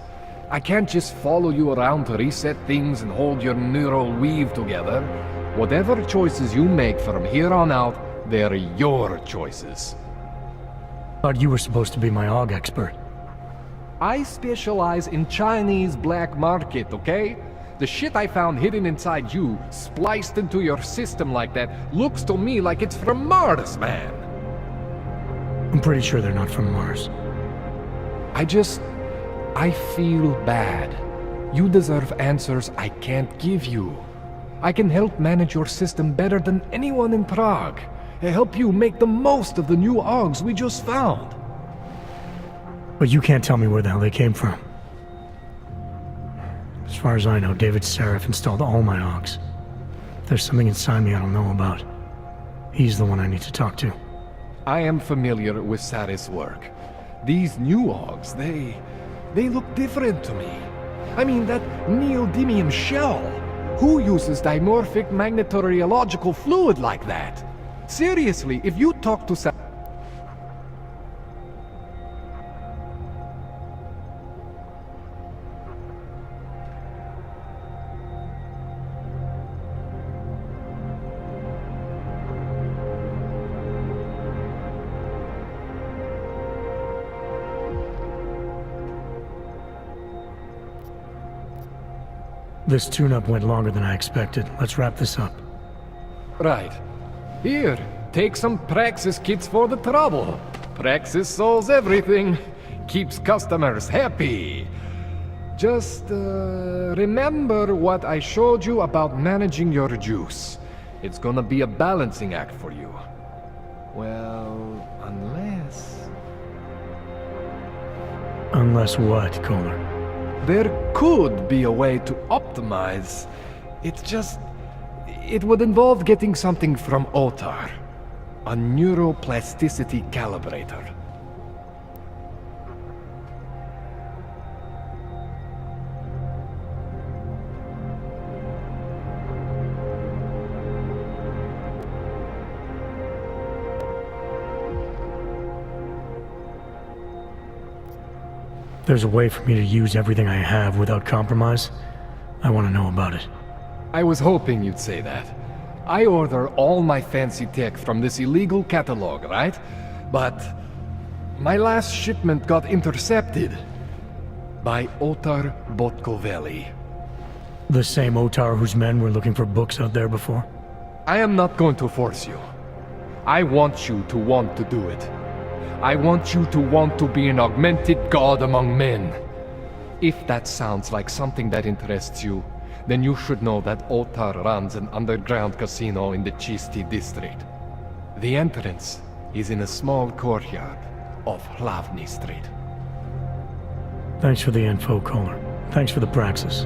I can't just follow you around to reset things and hold your neural weave together. Whatever choices you make from here on out, they're your choices. Thought you were supposed to be my AUG expert. I specialize in Chinese black market, okay? The shit I found hidden inside you, spliced into your system like that, looks to me like it's from Mars, man. I'm pretty sure they're not from Mars. I feel bad. You deserve answers I can't give you. I can help manage your system better than anyone in Prague. Help you make the most of the new AUGs we just found. But you can't tell me where the hell they came from. As far as I know, David Seraph installed all my AUGs. If there's something inside me I don't know about, he's the one I need to talk to. I am familiar with Sarah's work. These new AUGs, they look different to me. I mean, that neodymium shell. Who uses dimorphic magnetorheological fluid like that? Seriously, if you talk to Sarah... This tune-up went longer than I expected. Let's wrap this up. Right. Here, take some Praxis kits for the trouble. Praxis solves everything. Keeps customers happy. Just, remember what I showed you about managing your juice. It's gonna be a balancing act for you. Well, unless... Unless what, Kohler? There could be a way to optimize. It's just... It would involve getting something from Otar. A neuroplasticity calibrator. There's a way for me to use everything I have without compromise? I want to know about it. I was hoping you'd say that. I order all my fancy tech from this illegal catalog, right? But my last shipment got intercepted by Otar Botkoveli. The same Otar whose men were looking for books out there before? I am not going to force you. I want you to want to do it. I want you to want to be an augmented god among men. If that sounds like something that interests you, then you should know that Otar runs an underground casino in the Chisti district. The entrance is in a small courtyard off Hlavny Street. Thanks for the info, Kohler. Thanks for the praxis.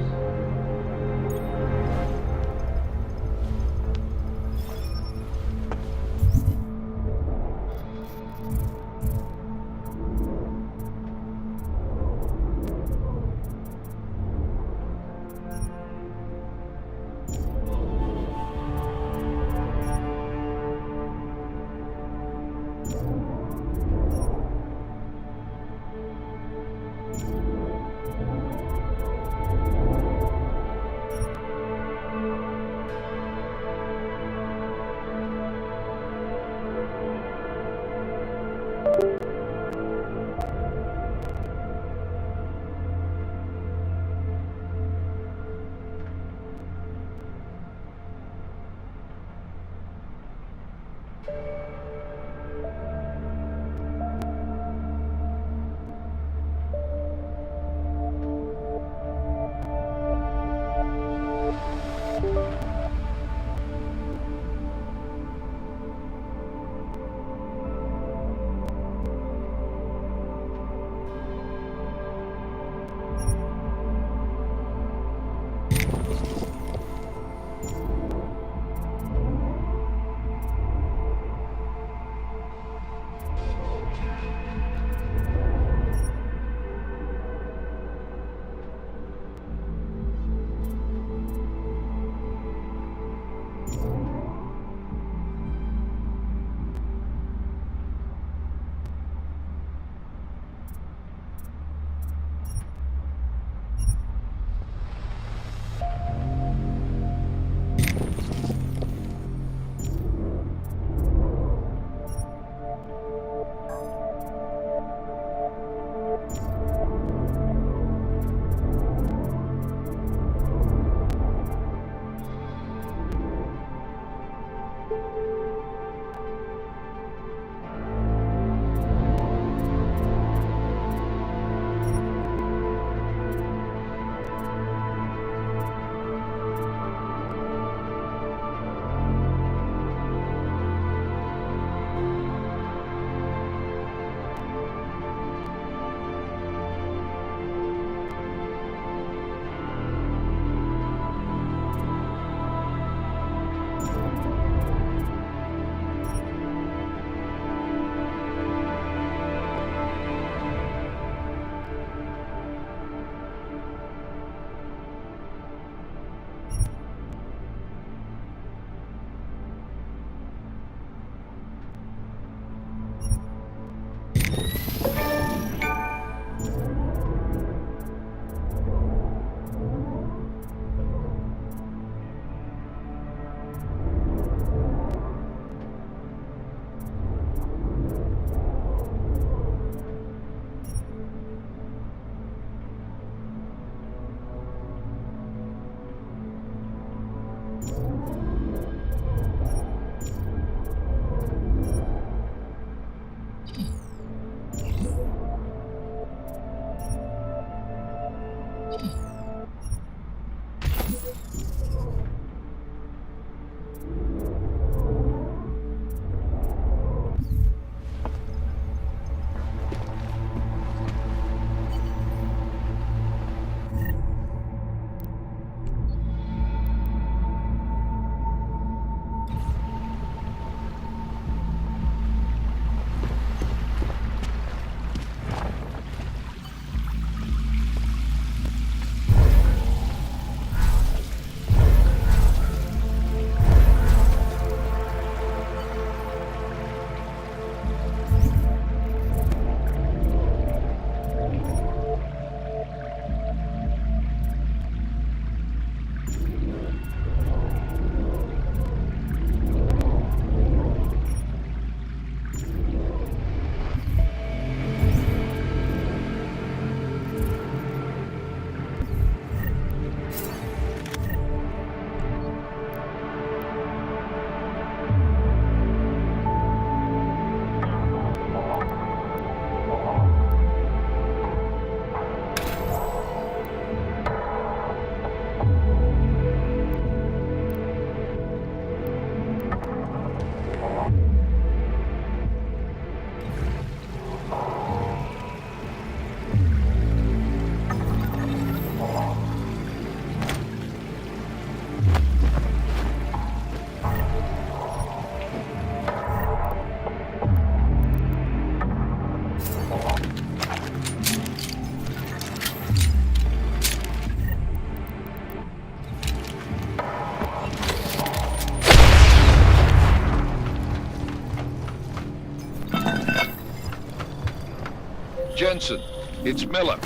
Jensen, it's Miller.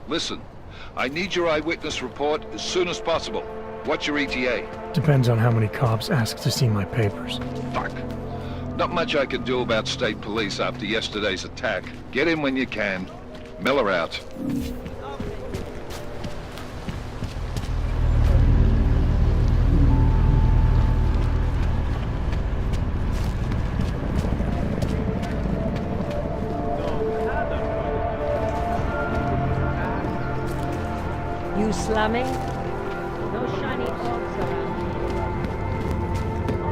Listen, I need your eyewitness report as soon as possible. What's your ETA? Depends on how many cops ask to see my papers. Fuck. Not much I can do about state police after yesterday's attack. Get in when you can. Miller out. You slamming? No shiny orbs around.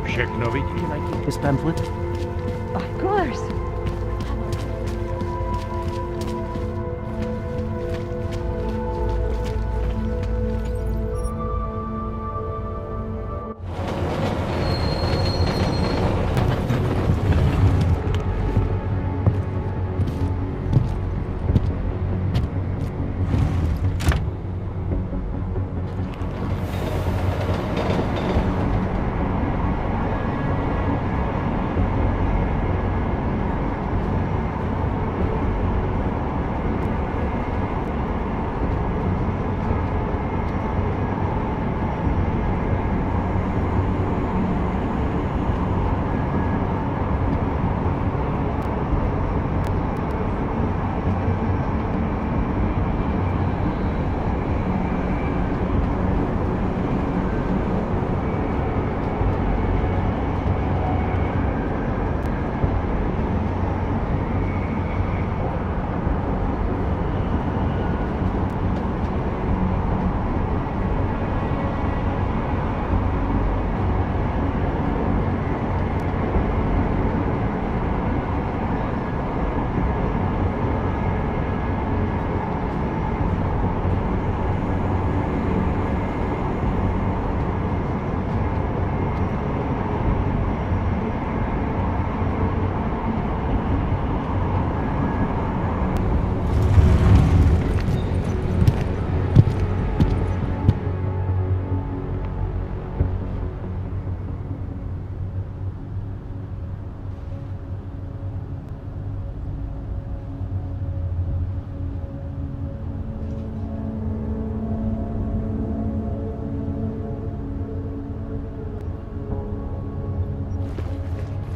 Objeknovic, can I keep this pamphlet? Of course.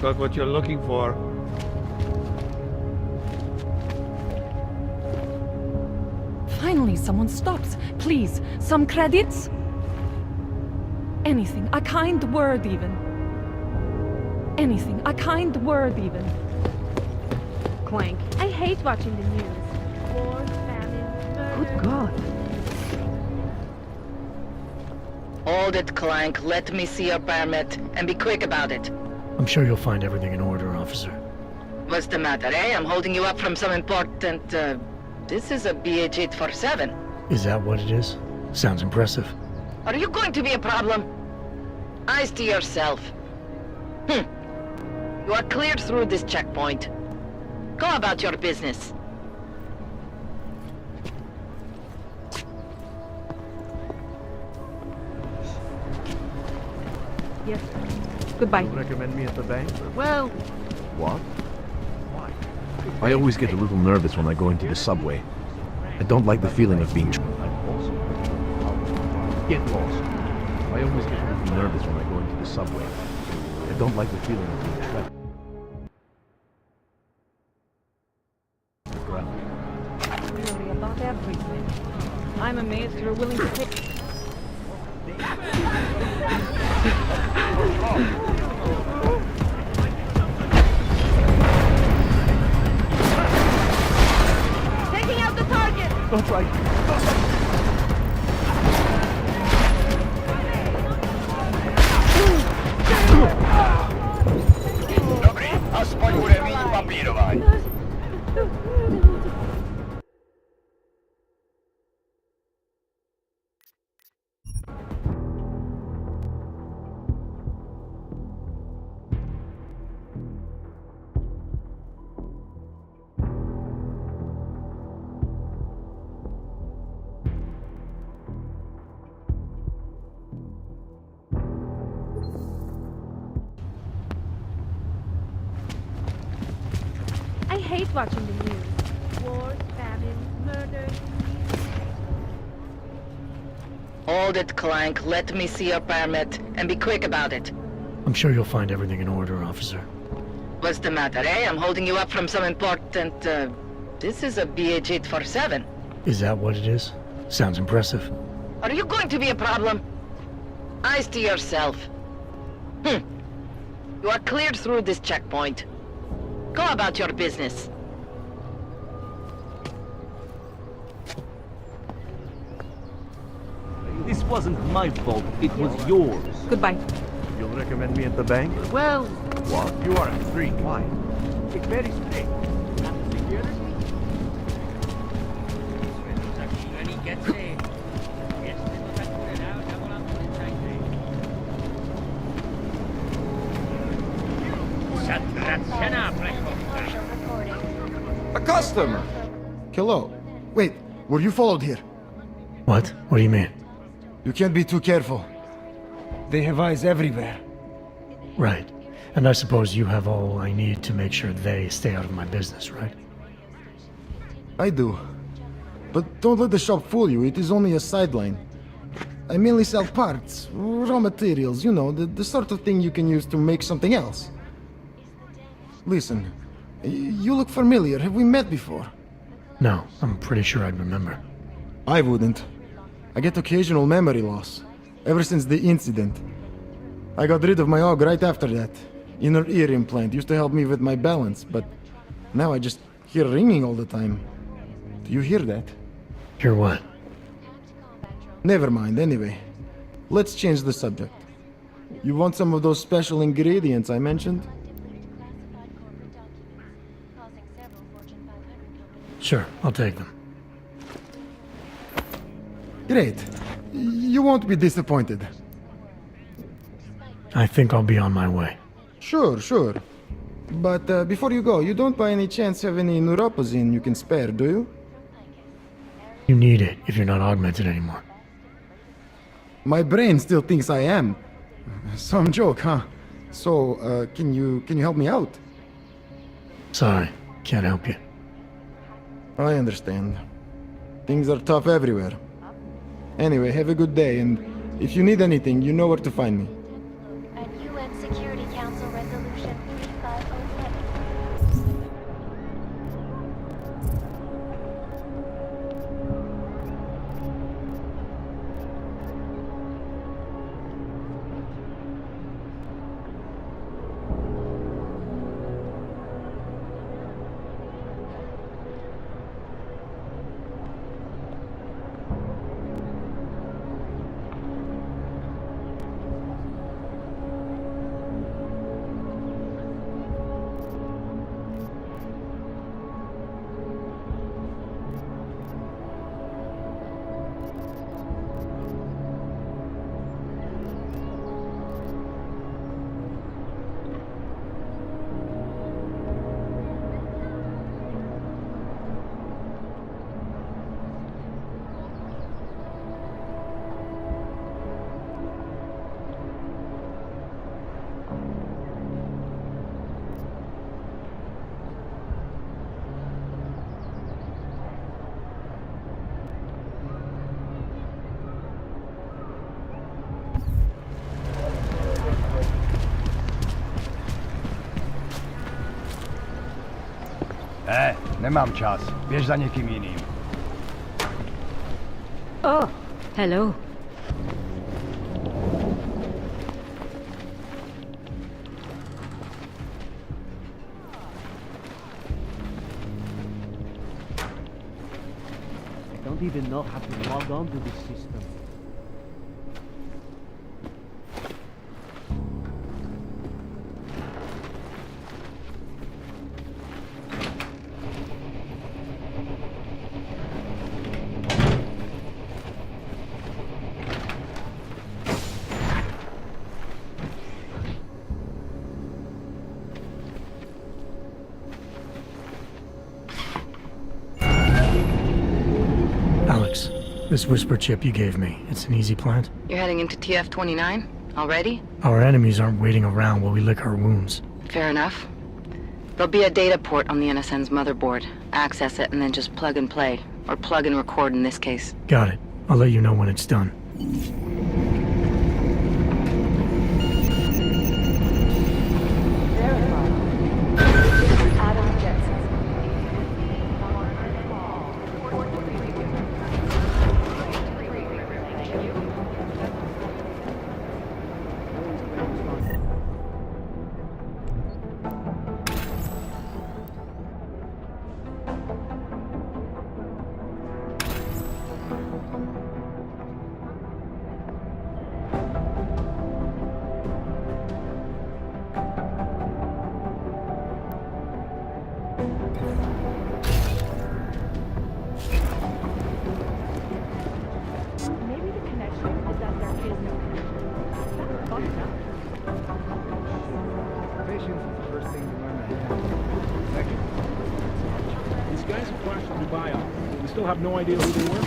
Got what you're looking for. Finally, someone stops. Please, some credits? Anything, a kind word even. Anything, a kind word even. Clank. I hate watching the news. War, famine, murder. Good God. Hold it, Clank. Let me see your permit, and be quick about it. I'm sure you'll find everything in order, officer. What's the matter, eh? I'm holding you up from some important, This is a BH-847. Is that what it is? Sounds impressive. Are you going to be a problem? Eyes to yourself. You are cleared through this checkpoint. Go about your business. Yes. Goodbye. Recommend me at the bank? Well, What? Why? I always get a little nervous when I go into the subway. I don't like the feeling of being... Get lost. I always get a little nervous when I go into the subway. I don't like the feeling of being trapped. really about everything. I'm amazed you're willing to take... Taking out the target! Don't try. Dobrý, aspoň bude mít papírování. I hate watching the news. Wars, famine, murder. Hold it, Clank. Let me see your permit, and be quick about it. I'm sure you'll find everything in order, officer. What's the matter, eh? I'm holding you up from some important, This is a BH-847. Is that what it is? Sounds impressive. Are you going to be a problem? Eyes to yourself. You are cleared through this checkpoint. Go about your business. This wasn't my fault, it was yours. Goodbye. You'll recommend me at the bank? Well... What? You are a freak. Why? It's very strict. A customer! Hello. Wait, were you followed here? What? What do you mean? You can't be too careful. They have eyes everywhere. Right. And I suppose you have all I need to make sure they stay out of my business, right? I do. But don't let the shop fool you, it is only a sideline. I mainly sell parts, raw materials, you know, the sort of thing you can use to make something else. Listen, you look familiar. Have we met before? No, I'm pretty sure I'd remember. I wouldn't. I get occasional memory loss, ever since the incident. I got rid of my AUG right after that. Inner ear implant used to help me with my balance, but now I just hear ringing all the time. Do you hear that? Hear what? Never mind, anyway. Let's change the subject. You want some of those special ingredients I mentioned? Sure, I'll take them. Great. You won't be disappointed. I think I'll be on my way. Sure. But before you go, you don't by any chance have any neuropozine you can spare, do you? You need it if you're not augmented anymore. My brain still thinks I am. Some joke, huh? So, can you help me out? Sorry, can't help you. I understand. Things are tough everywhere. Anyway, have a good day, and if you need anything, you know where to find me. At UN Security Council Resolution 3507. Nemám čas. Běž za někým jiným. Oh, hello. I don't even know how to log on to this system. Alex, this whisper chip you gave me, it's an easy plant? You're heading into TF-29? Already? Our enemies aren't waiting around while we lick our wounds. Fair enough. There'll be a data port on the NSN's motherboard. Access it and then just plug and play. Or plug and record in this case. Got it. I'll let you know when it's done. These guys have flashed a Dubai off. We still have no idea who they were.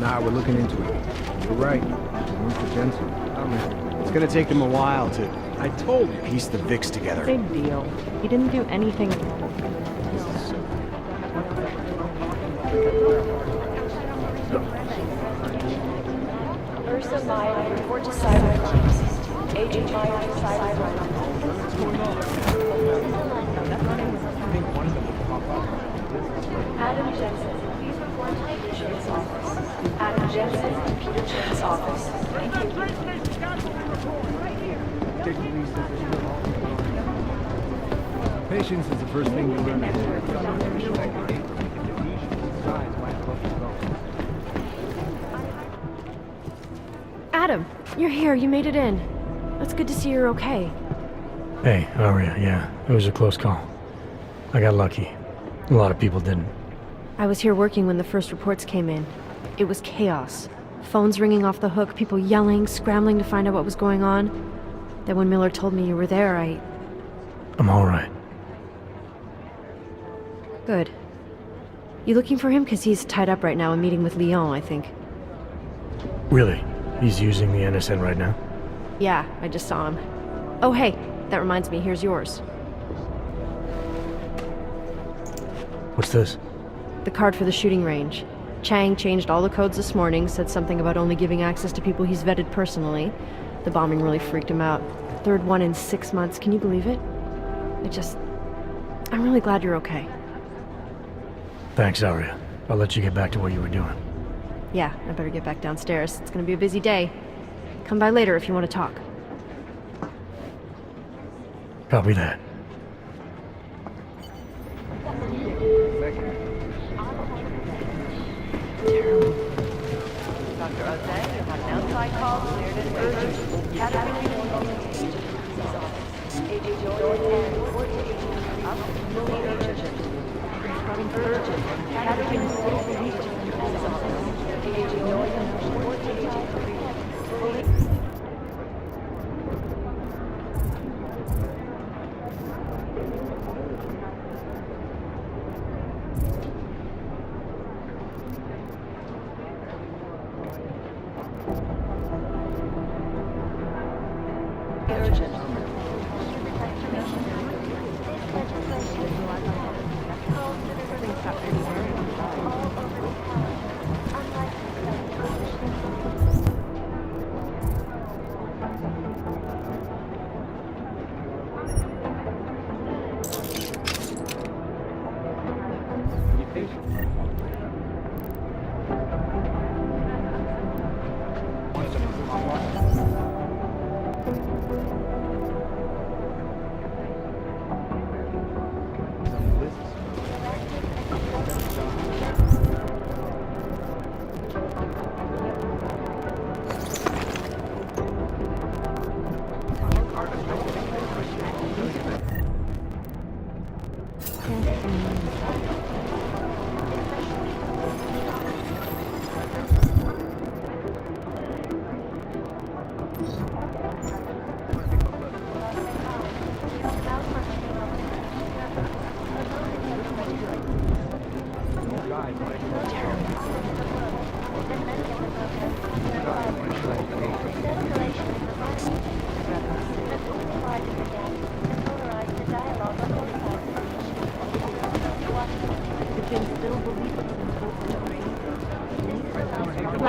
Nah, we're looking into it. You're right. Mr. Jensen. It's gonna take them a while to... I told you. Piece the VIX together. Big deal. He didn't do anything wrong. Ursa Maya, report to cybercrimes. Agent Maya to cybercrimes. What's going on? I think one of them will pop up. Adam Jensen, please report to Peter Chen's office. Adam Jensen, Peter Chen's office. Thank you. Patience is the first thing you learn. Adam, you're here. You made it in. It's good to see you're okay. Hey, Aria, yeah, it was a close call. I got lucky. A lot of people didn't. I was here working when the first reports came in. It was chaos. Phones ringing off the hook, people yelling, scrambling to find out what was going on. Then when Miller told me you were there, I'm alright. Good. You looking for him? Because he's tied up right now and meeting with Leon, I think. Really? He's using the NSN right now? Yeah, I just saw him. Oh, hey, that reminds me, here's yours. What's this? The card for the shooting range. Chang changed all the codes this morning, said something about only giving access to people he's vetted personally. The bombing really freaked him out. Third one in 6 months, can you believe it? I'm really glad you're okay. Thanks, Aria. I'll let you get back to what you were doing. Yeah, I better get back downstairs. It's gonna be a busy day. Come by later if you want to talk. Copy that. Dr. Ozay, you have an outside call cleared and urgent. Academy Agent Jordan, report to agent. Up, fully urgent. Urgent. Academy Agent Jordan, report to agent. Fully.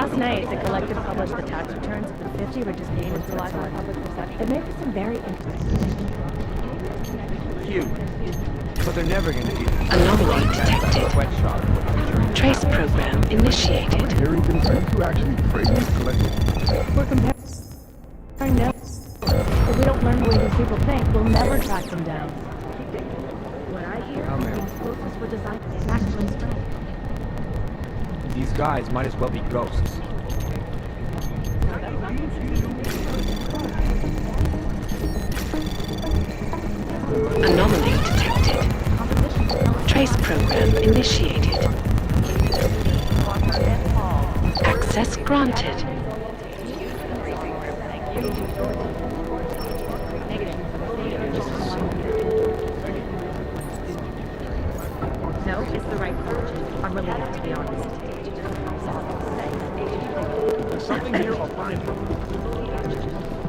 Last night, the collective published the tax returns of the 50 richest names in public perception. It makes some very interesting. Huge. But they're never going to be. Anomaly detected. Trace program initiated. Harrington, are you actually afraid of this collective? We're comparing notes. If we don't learn the way these people think, we'll never track them down. What I hear, the explosives were designed to maximum strength. These guys might as well be ghosts. Anomaly detected. Trace program initiated. Access granted. No, it's the right approach. I'm relieved, to be honest. There's something here I'll find it.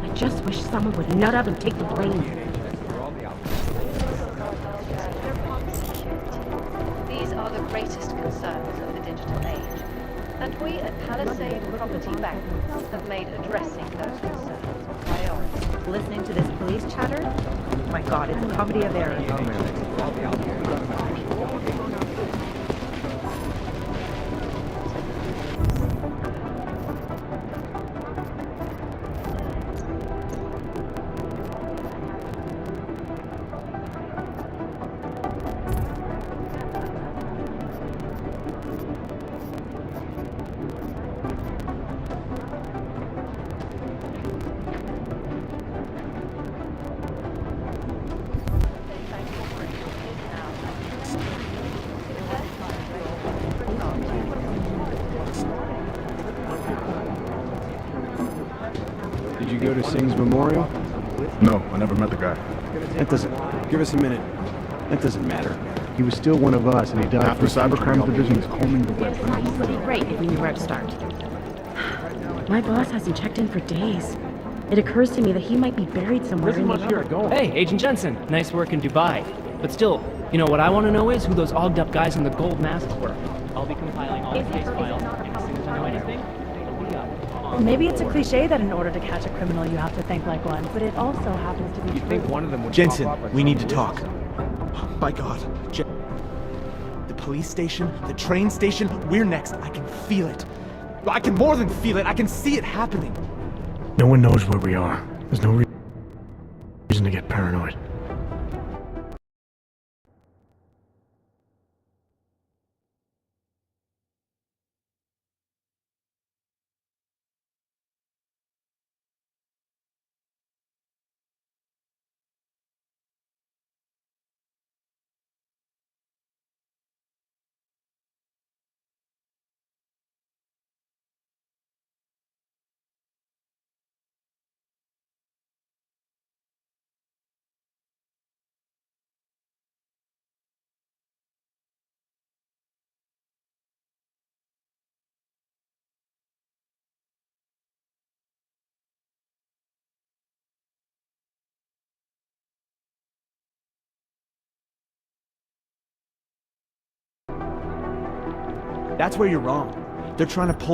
I just wish someone would nut up and take the blame. These are the greatest concerns of the digital age, and we at Palisade Property Bank have made addressing those concerns a priority. Listening to this police chatter? My God, it's a comedy of errors. Did you go to Singh's memorial? No, I never met the guy. That doesn't... Give us a minute. That doesn't matter. He was still one of us, and he died After for Cybercrime Division is combing the web. It would be great if we knew where to start. My boss hasn't checked in for days. It occurs to me that he might be buried somewhere in the... Hey, Agent Jensen. Nice work in Dubai. But still, you know what I want to know is who those ogged up guys in the gold masks were. I'll be compiling all the case files, and as soon as I know anything, it'll be up. Maybe it's a cliche that in order to catch a criminal you have to think like one, but it also happens to be true. Think one of them would Jensen, pop up we need to talk. By God. The police station, the train station, we're next. I can feel it. I can more than feel it. I can see it happening. No one knows where we are. There's no reason to get paranoid. That's where you're wrong. They're trying to pull